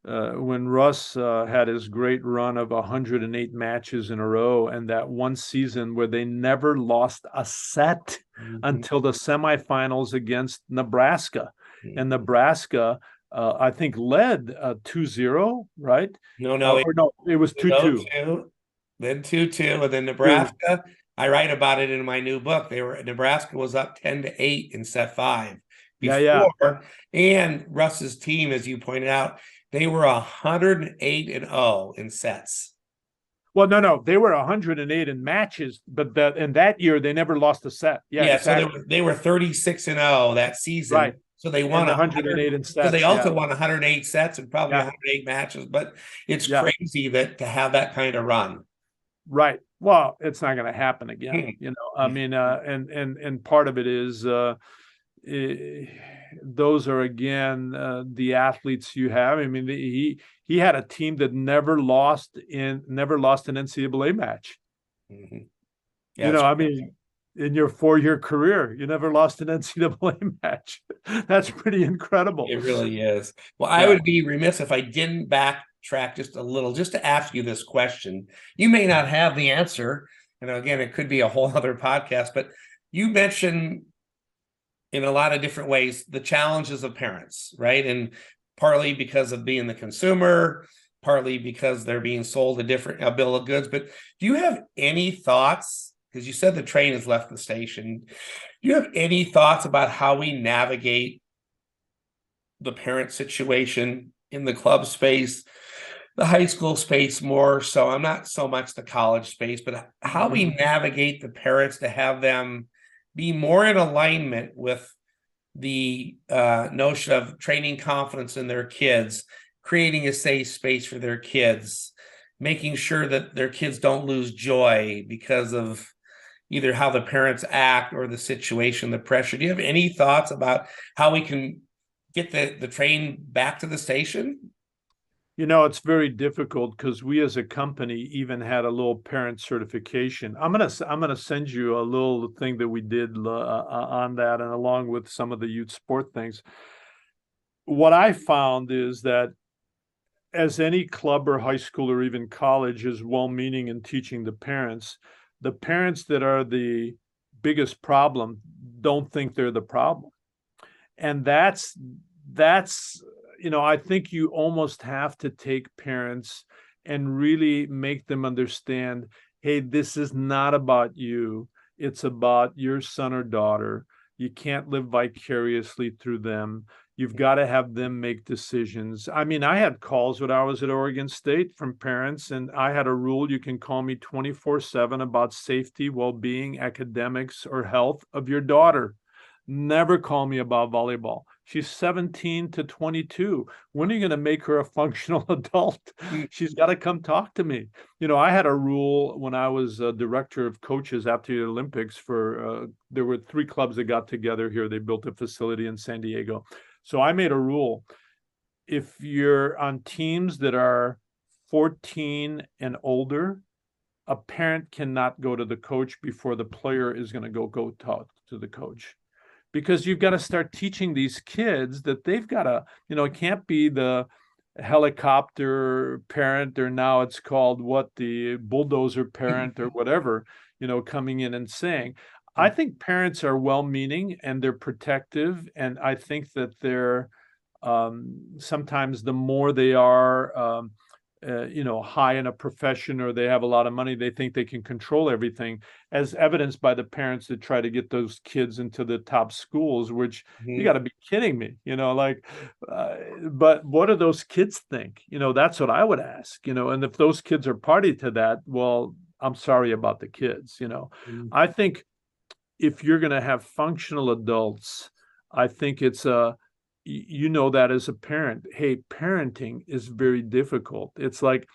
Speaker 4: when Russ had his great run of 108 matches in a row, and that one season where they never lost a set until the semifinals against Nebraska. And Nebraska, I think, led 2-0, right?
Speaker 3: No,
Speaker 4: it was 2-2.
Speaker 3: Then 2-2, and then Nebraska. I write about it in my new book. Nebraska was up 10-8 in set 5 before, and Russ's team, as you pointed out, they were 108-0 in sets.
Speaker 4: Well, no, they were 108 in matches, but that year they never lost a set. Yeah, exactly.
Speaker 3: So they were 36-0 that season.
Speaker 4: Right.
Speaker 3: So they won
Speaker 4: 108 in sets.
Speaker 3: So they also won 108 sets and probably 108 matches. But it's crazy that to have that kind of run. Right.
Speaker 4: Well, it's not going to happen again. I mean, and part of it is those are again the athletes you have. I mean, he had a team that never lost an NCAA match. Yeah, I mean, in your 4-year career, you never lost an NCAA match. That's pretty incredible.
Speaker 3: It really is. Well, I would be remiss if I didn't backtrack just a little, just to ask you this question. You may not have the answer, and again, it could be a whole other podcast, but you mentioned in a lot of different ways the challenges of parents, right? And partly because of being the consumer, partly because they're being sold a bill of goods. But do you have any thoughts? Because you said the train has left the station. Do you have any thoughts about how we navigate the parent situation in the club space, the high school space more so? I'm not so much the college space, but how we navigate the parents to have them be more in alignment with the notion of training confidence in their kids, creating a safe space for their kids, making sure that their kids don't lose joy because of either how the parents act or the situation, the pressure. Do you have any thoughts about how we can get the train back to the station?
Speaker 4: It's very difficult because we as a company even had a little parent certification. I'm gonna send you a little thing that we did on that, and along with some of the youth sport things. What I found is that as any club or high school or even college is well-meaning in teaching the parents that are the biggest problem don't think they're the problem. And that's I think you almost have to take parents and really make them understand, hey, this is not about you. It's about your son or daughter. You can't live vicariously through them. You've got to have them make decisions. I mean, I had calls when I was at Oregon State from parents, and I had a rule: you can call me 24/7 about safety, well-being, academics, or health of your daughter. Never call me about volleyball. She's 17 to 22. When are you going to make her a functional adult? She's got to come talk to me. I had a rule when I was a director of coaches after the Olympics there were 3 clubs that got together here. They built a facility in San Diego. So I made a rule. If you're on teams that are 14 and older, a parent cannot go to the coach before the player is going to go talk to the coach. Because you've got to start teaching these kids that they've got to, it can't be the helicopter parent, or now it's called the bulldozer parent or whatever, coming in and saying. I think parents are well-meaning and they're protective. And I think that they're sometimes the more they are, high in a profession or they have a lot of money, they think they can control everything, as evidenced by the parents that try to get those kids into the top schools, which you got to be kidding me, but what do those kids think? That's what I would ask, and if those kids are party to that, well, I'm sorry about the kids, I think if you're going to have functional adults, I think it's a you know that as a parent. Hey, parenting is very difficult. It's like,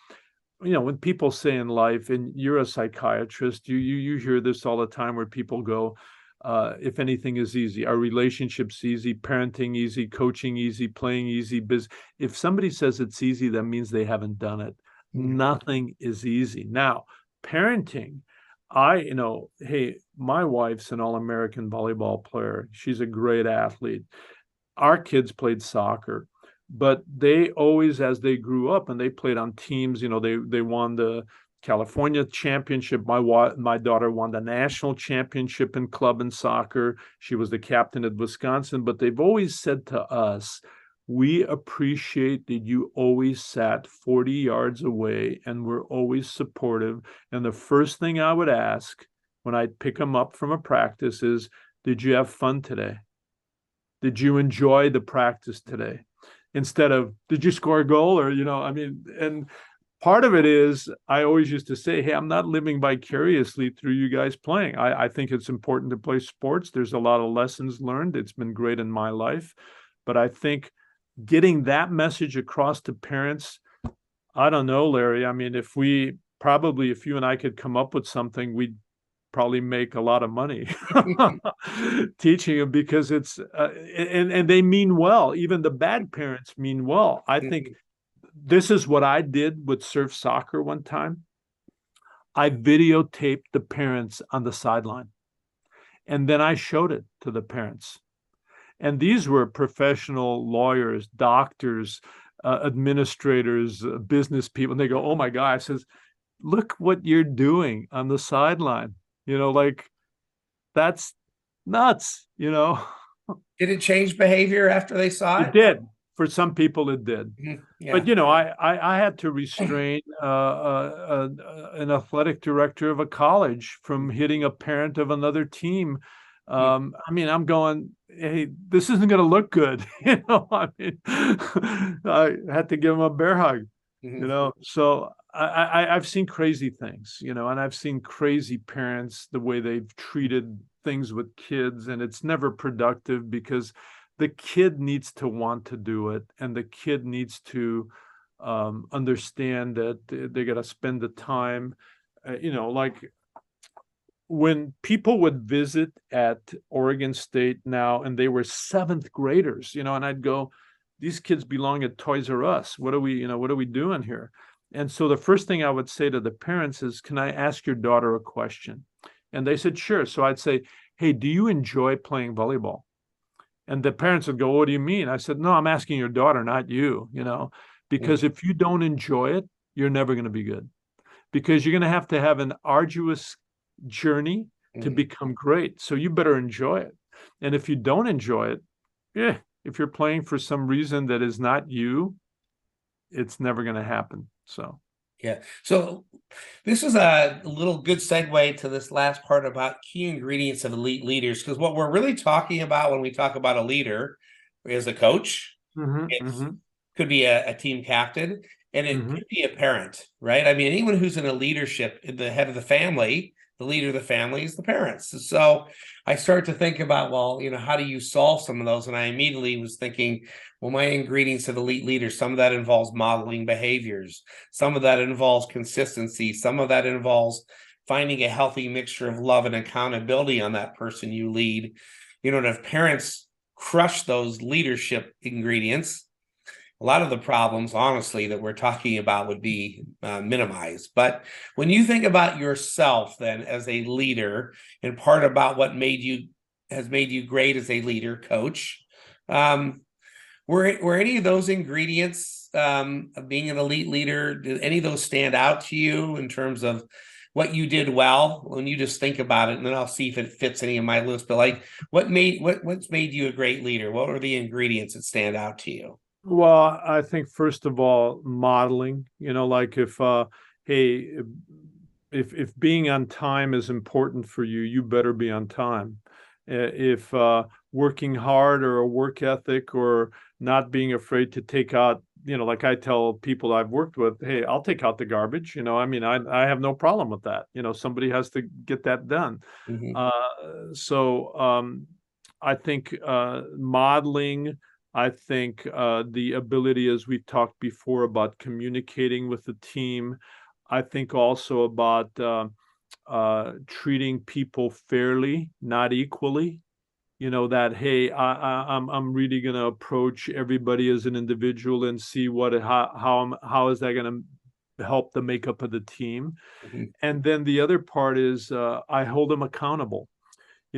Speaker 4: when people say in life, and you're a psychiatrist, you hear this all the time where people go, if anything is easy, our relationships easy, parenting easy, coaching easy, playing easy. If somebody says it's easy, that means they haven't done it. Nothing is easy. Now, parenting, hey, my wife's an All-American volleyball player. She's a great athlete. Our kids played soccer, but they always, as they grew up and they played on teams, they won the California championship. My daughter won the national championship in club and soccer. She was the captain at Wisconsin, but they've always said to us, we appreciate that you always sat 40 yards away and were always supportive. And the first thing I would ask when I'd pick them up from a practice is, did you have fun today? Did you enjoy the practice today? Instead of, did you score a goal? Or, and part of it is, I always used to say, hey, I'm not living vicariously through you guys playing. I think it's important to play sports. There's a lot of lessons learned. It's been great in my life. But I think getting that message across to parents, I don't know, Larry. I mean, if you and I could come up with something, we'd probably make a lot of money teaching them, because it's and they mean well. Even the bad parents mean well. I think this is what I did with surf soccer one time. I videotaped the parents on the sideline, and then I showed it to the parents. And these were professional lawyers, doctors, administrators, business people. And they go, oh my God. I says, look what you're doing on the sideline. That's nuts,
Speaker 3: Did it change behavior after they saw it?
Speaker 4: It did. For some people, it did.
Speaker 3: Yeah.
Speaker 4: But, I had to restrain an athletic director of a college from hitting a parent of another team. I'm going, hey, this isn't going to look good. I had to give him a bear hug, So I've seen crazy things, and I've seen crazy parents, the way they've treated things with kids, and it's never productive, because the kid needs to want to do it, and the kid needs to understand that they got to spend the time, like when people would visit at Oregon State now, and they were 7th graders, and I'd go, these kids belong at Toys R Us. What are we doing here? And so the first thing I would say to the parents is, can I ask your daughter a question? And they said, sure. So I'd say, hey, do you enjoy playing volleyball? And the parents would go, what do you mean? I said, no, I'm asking your daughter, not you, because if you don't enjoy it, you're never going to be good, because you're going to have an arduous journey to become great. So you better enjoy it. And if you don't enjoy it, if you're playing for some reason that is not you, it's never going to happen. So
Speaker 3: so this is a little good segue to this last part about key ingredients of elite leaders, because what we're really talking about when we talk about a leader is a coach. Could be a team captain, and it could be a parent, right? I mean, anyone who's in a leadership, the head of the family, the leader of the family is the parents. So I start to think about, well, how do you solve some of those? And I immediately was thinking, well, my ingredients of elite leaders, some of that involves modeling behaviors. Some of that involves consistency. Some of that involves finding a healthy mixture of love and accountability on that person you lead. And if parents crush those leadership ingredients, a lot of the problems, honestly, that we're talking about would be minimized. But when you think about yourself then as a leader, and part about what has made you great as a leader, Coach, were any of those ingredients of being an elite leader, did any of those stand out to you in terms of what you did well? When you just think about it, and then I'll see if it fits any of my list. But what's made you a great leader? What are the ingredients that stand out to you?
Speaker 4: Well, I think first of all, modeling, if being on time is important for you, you better be on time. If working hard, or a work ethic, or not being afraid to take out, like I tell people I've worked with, hey, I'll take out the garbage. I have no problem with that. Somebody has to get that done. I think modeling, I think the ability, as we talked before, about communicating with the team. I think also about treating people fairly, not equally. That, hey, I'm really going to approach everybody as an individual and see how is that going to help the makeup of the team.
Speaker 3: Mhm.
Speaker 4: And then the other part is I hold them accountable.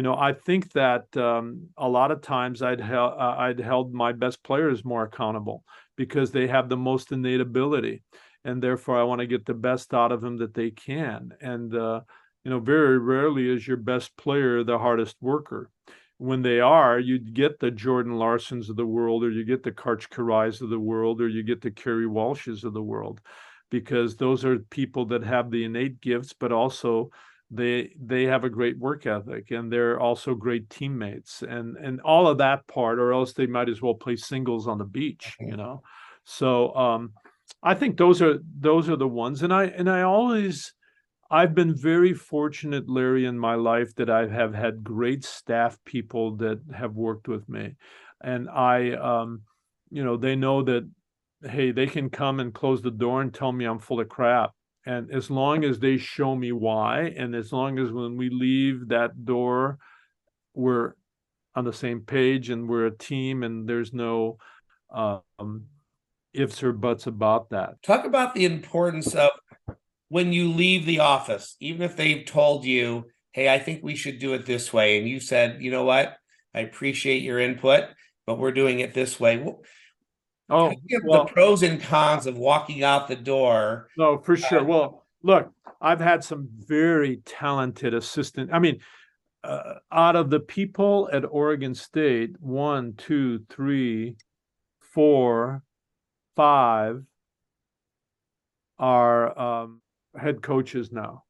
Speaker 4: I think that a lot of times I'd held my best players more accountable because they have the most innate ability, and therefore I want to get the best out of them that they can. And very rarely is your best player the hardest worker. When they are, you get the Jordan Larsons of the world, or you get the Karch Karais of the world, or you get the Kerry Walshes of the world, because those are people that have the innate gifts, but also they have a great work ethic, and they're also great teammates, and all of that part, or else they might as well play singles on the beach. So I think those are the ones. And I've been very fortunate, Larry, in my life, that I have had great staff people that have worked with me, and they know that, hey, they can come and close the door and tell me I'm full of crap. And as long as they show me why, and as long as when we leave that door, we're on the same page and we're a team and there's no ifs or buts about that.
Speaker 3: Talk about the importance of when you leave the office, even if they've told you, hey, I think we should do it this way. And you said, you know what, I appreciate your input, but we're doing it this way.
Speaker 4: Oh,
Speaker 3: the pros and cons of walking out the door.
Speaker 4: No, for sure. Well, look, I've had some very talented assistant. I mean, out of the people at Oregon State, 1, 2, 3, 4, 5 are head coaches now.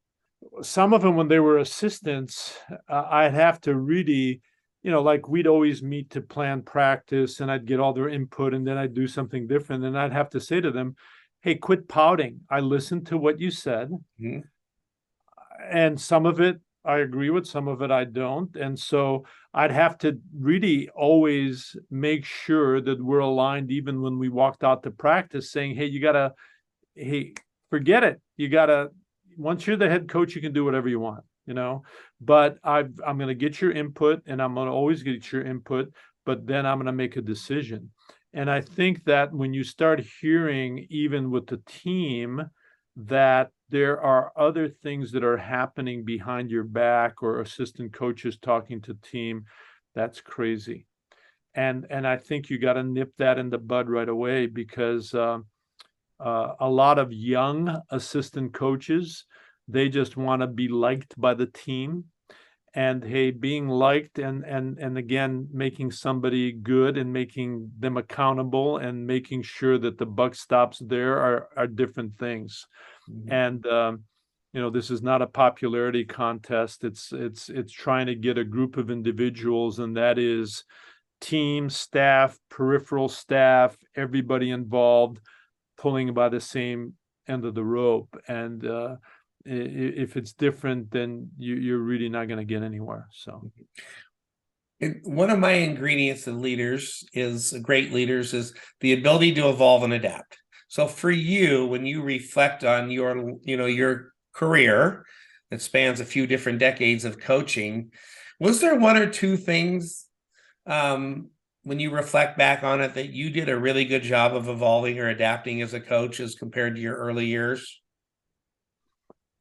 Speaker 4: Some of them, when they were assistants, I'd have to really, like we'd always meet to plan practice, and I'd get all their input, and then I'd do something different, and I'd have to say to them, hey, quit pouting. I listened to what you said.
Speaker 3: Mm-hmm.
Speaker 4: And some of it I agree with, some of it I don't. And so I'd have to really always make sure that we're aligned, even when we walked out to practice, saying, hey, forget it. Once you're the head coach, you can do whatever you want, but I'm going to get your input, and I'm going to always get your input, but then I'm going to make a decision. And I think that when you start hearing, even with the team, that there are other things that are happening behind your back, or assistant coaches talking to team, that's crazy. And I think you got to nip that in the bud right away, because a lot of young assistant coaches, they just want to be liked by the team. And hey, being liked and again, making somebody good and making them accountable and making sure that the buck stops there are different things. Mm-hmm. And this is not a popularity contest. It's trying to get a group of individuals, and that is team, staff, peripheral staff, everybody involved, pulling by the same end of the rope. And if it's different, then you're really not going to get anywhere. So,
Speaker 3: one of my ingredients of great leaders is the ability to evolve and adapt. So for you, when you reflect on your career that spans a few different decades of coaching, was there one or two things when you reflect back on it that you did a really good job of evolving or adapting as a coach as compared to your early years?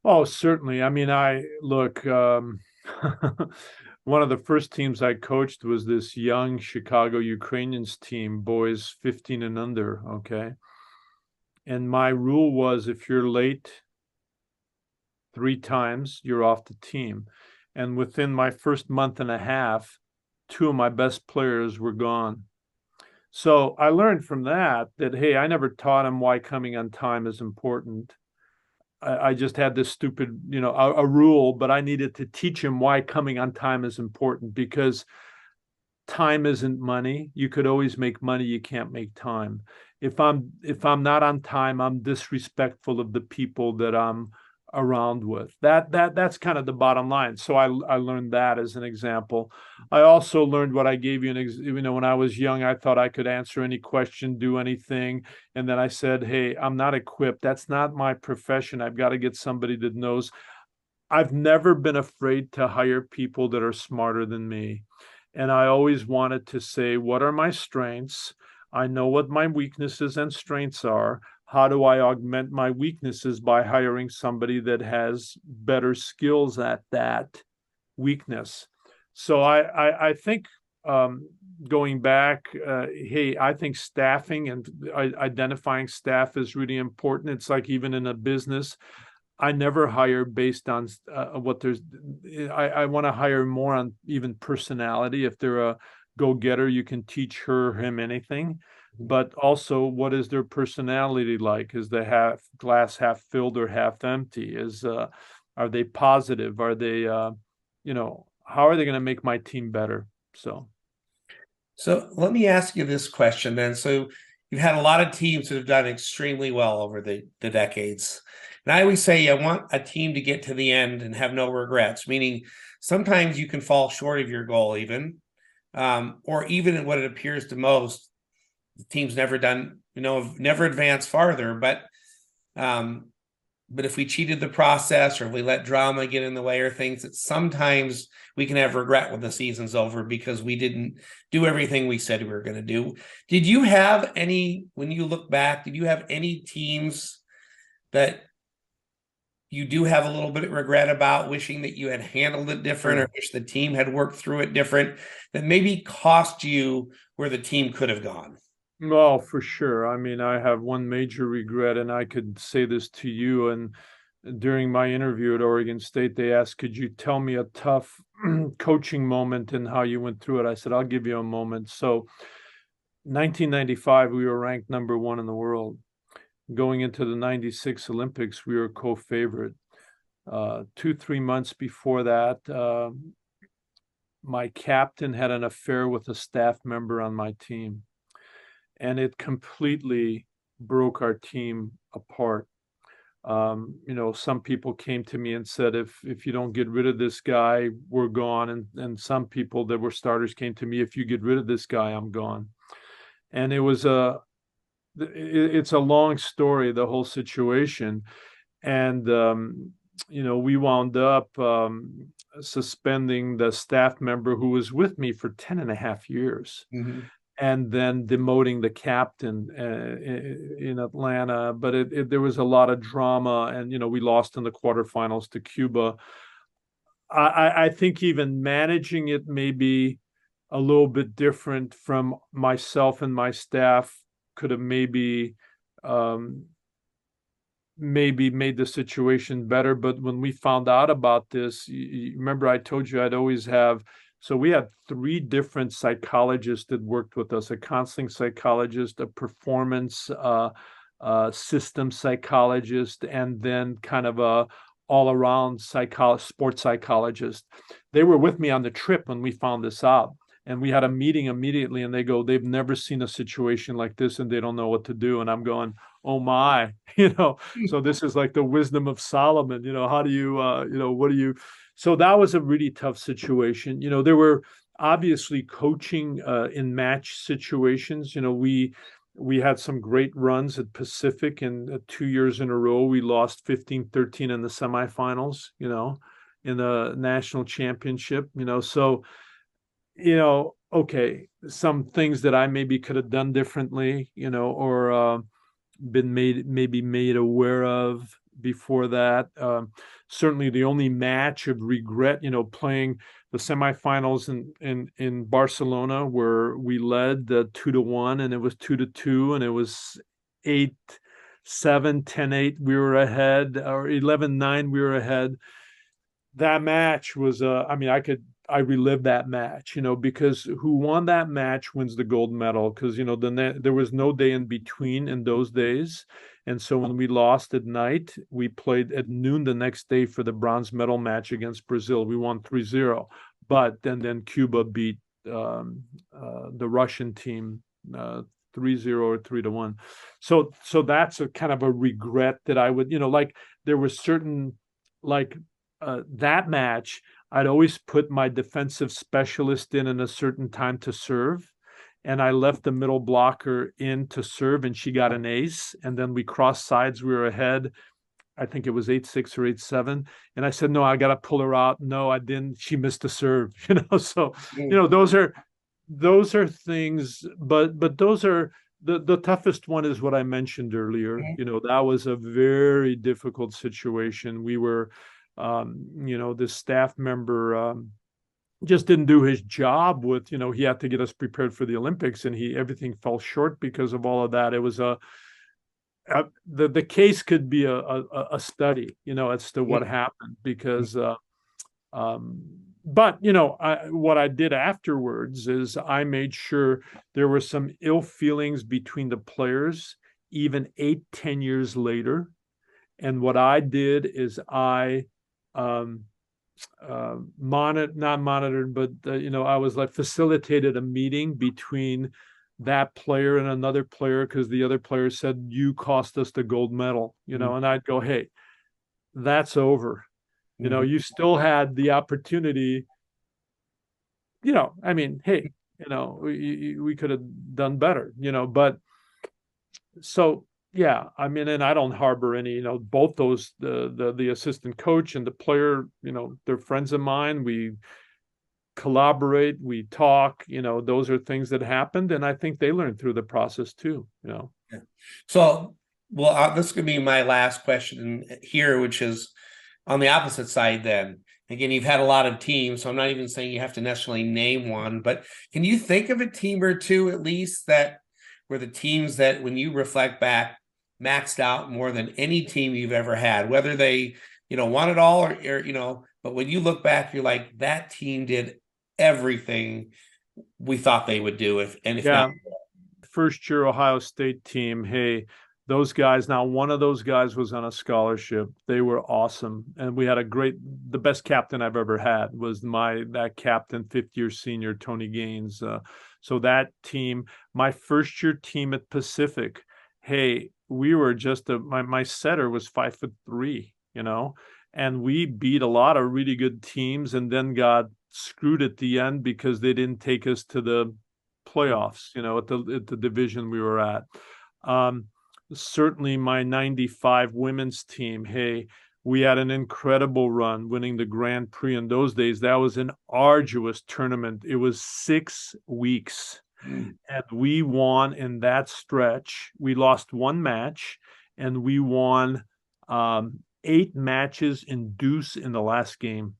Speaker 4: Oh, certainly. I mean, one of the first teams I coached was this young Chicago Ukrainians team, boys 15 and under, okay? And my rule was, if you're late 3 times, you're off the team. And within my first month and a half, 2 of my best players were gone. So I learned from that, hey, I never taught them why coming on time is important. I just had this stupid, a rule, but I needed to teach him why coming on time is important, because time isn't money. You could always make money. You can't make time. If I'm not on time, I'm disrespectful of the people that I'm around with. That's kind of the bottom line. So I learned that as an example. I also learned what I gave you when I was young, I thought I could answer any question, do anything. And then I said, hey, I'm not equipped. That's not my profession. I've got to get somebody that knows. I've never been afraid to hire people that are smarter than me. And I always wanted to say, what are my strengths? I know what my weaknesses and strengths are. How do I augment my weaknesses by hiring somebody that has better skills at that weakness? So I think going back, hey, I think staffing and identifying staff is really important. It's like even in a business, I never hire based on what there's. I want to hire more on even personality. If they're a go-getter, you can teach him anything. But also, what is their personality like? Is the glass half filled or half empty? Are they positive? Are they, how are they going to make my team better? So
Speaker 3: let me ask you this question then. So you've had a lot of teams that have done extremely well over the decades. And I always say I want a team to get to the end and have no regrets, meaning sometimes you can fall short of your goal even, or even in what it appears to most, the team's never done, never advanced farther. But if we cheated the process or if we let drama get in the way or things, that sometimes we can have regret when the season's over because we didn't do everything we said we were going to do. Did you have any, when you look back, did you have any teams that you do have a little bit of regret about, wishing that you had handled it different or wish the team had worked through it different, that maybe cost you where the team could have gone?
Speaker 4: Well, for sure. I mean, I have one major regret, and I could say this to you. And during my interview at Oregon State, they asked, could you tell me a tough coaching moment and how you went through it? I said, I'll give you a moment. So 1995, we were ranked number 1 in the world. Going into the 96 Olympics, we were co-favorite. 2-3 months before that, my captain had an affair with a staff member on my team. And it completely broke our team apart. Some people came to me and said, if you don't get rid of this guy, we're gone. And some people that were starters came to me, if you get rid of this guy, I'm gone. And it's a long story, the whole situation. And, we wound up suspending the staff member who was with me for 10 and a half years. Mm-hmm. And then demoting the captain in Atlanta. But there was a lot of drama, and, we lost in the quarterfinals to Cuba. I think even managing it may be a little bit different from myself and my staff could have maybe made the situation better. But when we found out about this, you remember I told you I'd always have. So we had 3 different psychologists that worked with us: a counseling psychologist, a performance system psychologist, and then kind of a all-around sports psychologist. They were with me on the trip when we found this out. And we had a meeting immediately, and they go, they've never seen a situation like this, and they don't know what to do. And I'm going, oh my, so this is like the wisdom of Solomon, how do you, what do you, so that was a really tough situation. There were obviously coaching in match situations. We had some great runs at Pacific, and 2 years in a row, we lost 15-13 in the semifinals, in the national championship, so, okay, some things that I maybe could have done differently, or been made aware of before that. Certainly the only match of regret, playing the semifinals in Barcelona, where we led 2-1, and it was 2-2, and it was 8-7, 10-8 we were ahead, or 11-9 we were ahead. That match was I relived that match, because who won that match wins the gold medal, because, there was no day in between in those days. And so when we lost at night, we played at noon the next day for the bronze medal match against Brazil. We won 3-0. But then Cuba beat the Russian team 3-0 3-0 or 3-1. So that's a kind of a regret that I would, like there was certain, like that match, I'd always put my defensive specialist in a certain time to serve. And I left the middle blocker in to serve, and she got an ace. And then we crossed sides. We were ahead. I think it was 8-6 or 8-7. And I said, no, I got to pull her out. No, I didn't. She missed a serve, So, those are things, but those are the toughest one is what I mentioned earlier. That was a very difficult situation. We were, this staff member, just didn't do his job with, he had to get us prepared for the Olympics, and everything fell short because of all of that. It was the case could be a study, as to what happened, because, but, what I did afterwards is I made sure there were some ill feelings between the players, even 8-10 years later. And what I did is I, not monitored, but I was like facilitated a meeting between that player and another player, because the other player said, you cost us the gold medal, and I'd go, hey, that's over. You still had the opportunity, I mean, hey, we could have done better, but so yeah, I mean, and I don't harbor any, both those, the assistant coach and the player, they're friends of mine. We collaborate, we talk, those are things that happened. And I think they learned through the process too, Yeah.
Speaker 3: So, well, this is going to be my last question here, which is on the opposite side then. Again, you've had a lot of teams, so I'm not even saying you have to necessarily name one, but can you think of a team or two at least that were the teams that, when you reflect back, maxed out more than any team you've ever had, whether they, won it all or but when you look back, you're like, that team did everything we thought they would do, if not.
Speaker 4: First year Ohio State team, hey, those guys, now one of those guys was on a scholarship. They were awesome. And we had the best captain I've ever had was that captain, 5th-year senior, Tony Gaines. So that team, my first year team at Pacific, hey, we were just my setter was 5'3", and we beat a lot of really good teams and then got screwed at the end because they didn't take us to the playoffs, at the division we were at. Certainly my 95 women's team, hey, we had an incredible run winning the Grand Prix in those days. That was an arduous tournament. It was 6 weeks. And we won in that stretch. We lost one match, and we won 8 matches in deuce in the last game.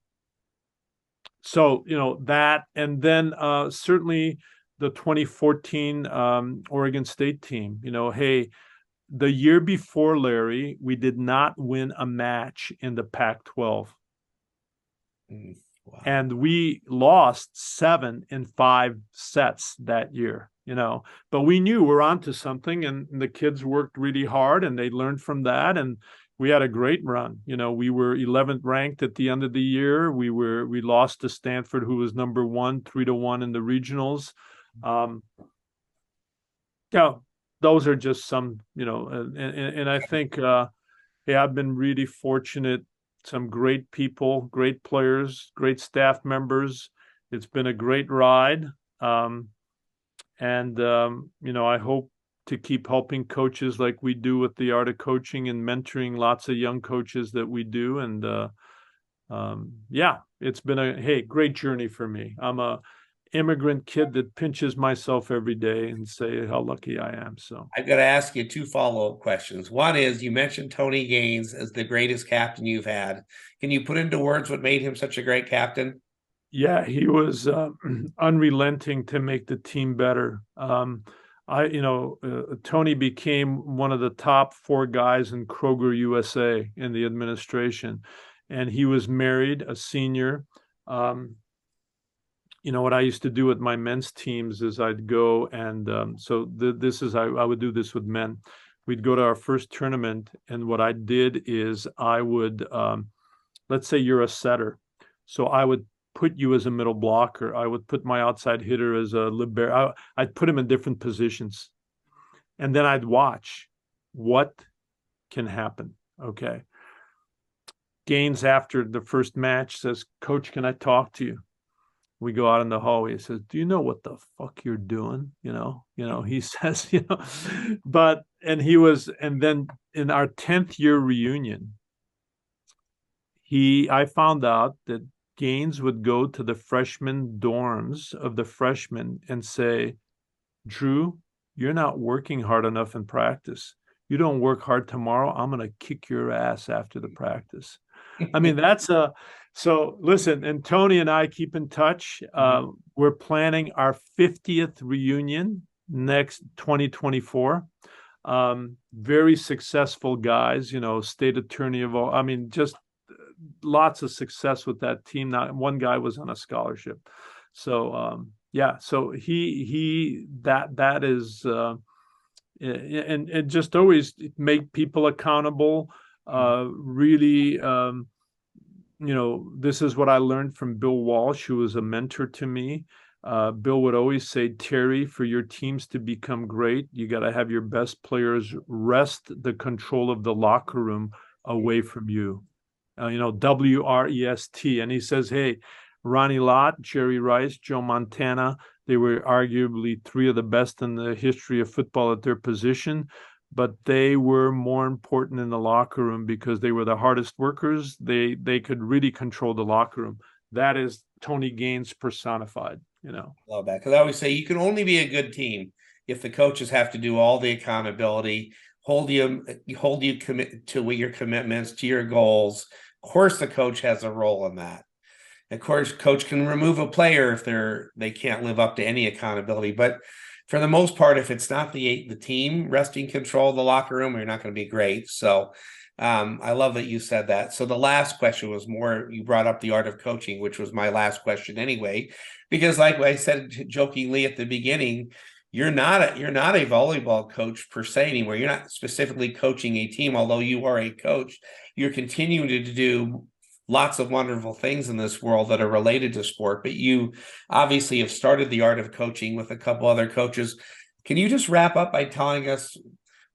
Speaker 4: So, that, and then certainly the 2014 Oregon State team, hey, the year before, Larry, we did not win a match in the Pac-12. Wow. And we lost 7 in 5 sets that year, but we knew we're onto something, and the kids worked really hard and they learned from that. And we had a great run. We were 11th ranked at the end of the year. We lost to Stanford, who was number 1, 3-1 in the regionals. Those are just some, and I think, I've been really fortunate. Some great people, great players, great staff members. It's been a great ride. And I hope to keep helping coaches like we do with the Art of Coaching and mentoring lots of young coaches that we do. And it's been a great journey for me. I'm a immigrant kid that pinches myself every day and say how lucky I am. So
Speaker 3: I've got to ask you 2 follow-up questions. One is, you mentioned Tony Gaines as the greatest captain you've had. Can you put into words what made him such a great captain?
Speaker 4: Yeah, he was unrelenting to make the team better. Tony became one of the top 4 guys in Kroger USA in the administration, and he was married, a senior. What I used to do with my men's teams is I'd go and I would do this with men. We'd go to our first tournament, and what I did is I would, let's say you're a setter. So I would put you as a middle blocker. I would put my outside hitter as a libero. I'd put him in different positions. And then I'd watch what can happen. Okay. Gaines, after the first match, says, "Coach, can I talk to you?" We go out in the hallway. He says, "Do you know what the fuck you're doing?" He says, and then in our 10th year reunion, I found out that Gaines would go to the freshman dorms of the freshmen and say, "Drew, you're not working hard enough in practice. You don't work hard tomorrow, I'm going to kick your ass after the practice." I mean, so listen, and Tony and I keep in touch. We're planning our 50th reunion next 2024. Very successful guys, state attorney of all, just lots of success with that team. Now, one guy was on a scholarship. So, so that is, and just always make people accountable. Really, this is what I learned from Bill Walsh, who was a mentor to me. Bill would always say, "Terry, for your teams to become great, you got to have your best players wrest the control of the locker room away from you." WREST. And he says, "Hey, Ronnie Lott, Jerry Rice, Joe Montana, they were arguably three of the best in the history of football at their position, but they were more important in the locker room because they were the hardest workers. They could really control the locker room." That is Tony Gaines personified,
Speaker 3: Love that. Because I always say you can only be a good team if the coaches have to do all the accountability, hold you commit to your commitments, to your goals. Of course, the coach has a role in that. Of course, coach can remove a player if they can't live up to any accountability. But for the most part, if it's not the team wresting control of the locker room, you're not going to be great. So I love that you said that. So the last question was more, you brought up the art of coaching, which was my last question anyway, because like I said jokingly at the beginning, you're not a volleyball coach per se anymore. You're not specifically coaching a team, although you are a coach. You're continuing to do lots of wonderful things in this world that are related to sport, but you obviously have started the art of coaching with a couple other coaches. Can you just wrap up by telling us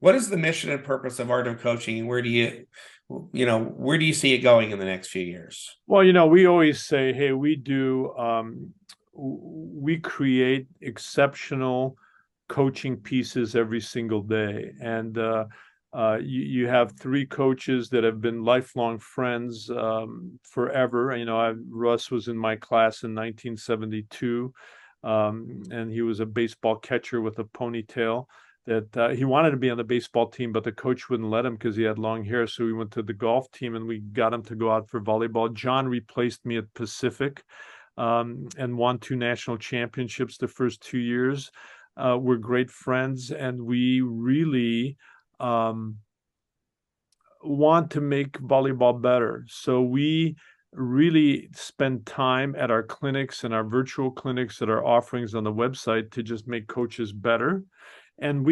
Speaker 3: what is the mission and purpose of art of coaching, and where do you see it going in the next few years?
Speaker 4: Well, we always say, hey, we create exceptional coaching pieces every single day. And you have three coaches that have been lifelong friends forever. Russ was in my class in 1972, and he was a baseball catcher with a ponytail. That he wanted to be on the baseball team, but the coach wouldn't let him because he had long hair. So we went to the golf team and we got him to go out for volleyball. John replaced me at Pacific and won 2 national championships the first 2 years. We're great friends, and we really want to make volleyball better. So we really spend time at our clinics and our virtual clinics, at our offerings on the website, to just make coaches better. And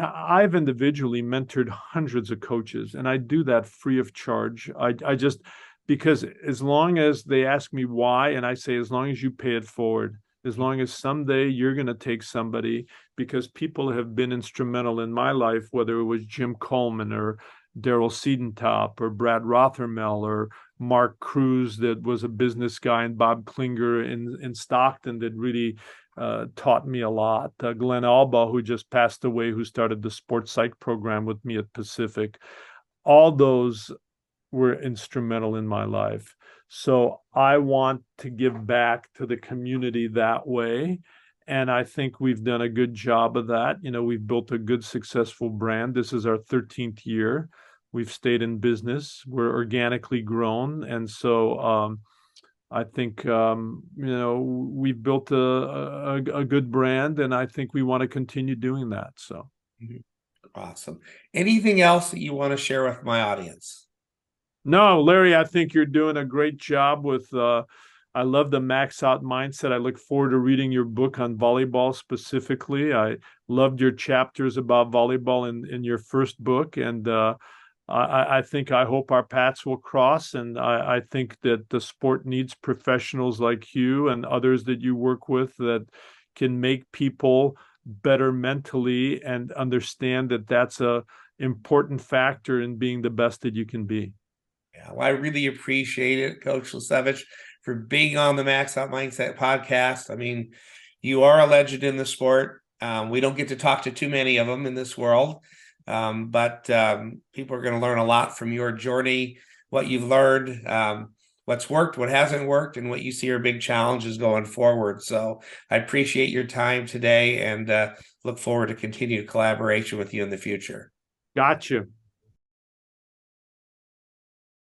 Speaker 4: I've individually mentored hundreds of coaches, and I do that free of charge. I just, because as long as they ask me why, and I say, as long as you pay it forward, as long as someday you're going to take somebody, because people have been instrumental in my life, whether it was Jim Coleman or Daryl Siedentop or Brad Rothermel or Mark Cruz, that was a business guy, and Bob Klinger in Stockton, that really taught me a lot. Glenn Alba, who just passed away, who started the sports psych program with me at Pacific. All those were instrumental in my life. So I want to give back to the community that way. And I think we've done a good job of that. We've built a good, successful brand. This is our 13th year. We've stayed in business. We're organically grown. And so I think, we've built a good brand, and I think we want to continue doing that. So.
Speaker 3: Awesome. Anything else that you want to share with my audience?
Speaker 4: No, Larry, I think you're doing a great job with, I love the max out mindset. I look forward to reading your book on volleyball specifically. I loved your chapters about volleyball in your first book. And I hope our paths will cross. And I think that the sport needs professionals like you and others that you work with that can make people better mentally and understand that that's a important factor in being the best that you can be.
Speaker 3: Yeah, well, I really appreciate it, Coach Liskevych, for being on the Max Out Mindset podcast. I mean, you are a legend in the sport. We don't get to talk to too many of them in this world, but people are going to learn a lot from your journey, what you've learned, what's worked, what hasn't worked, and what you see are big challenges going forward. So I appreciate your time today and look forward to continued collaboration with you in the future.
Speaker 4: Gotcha.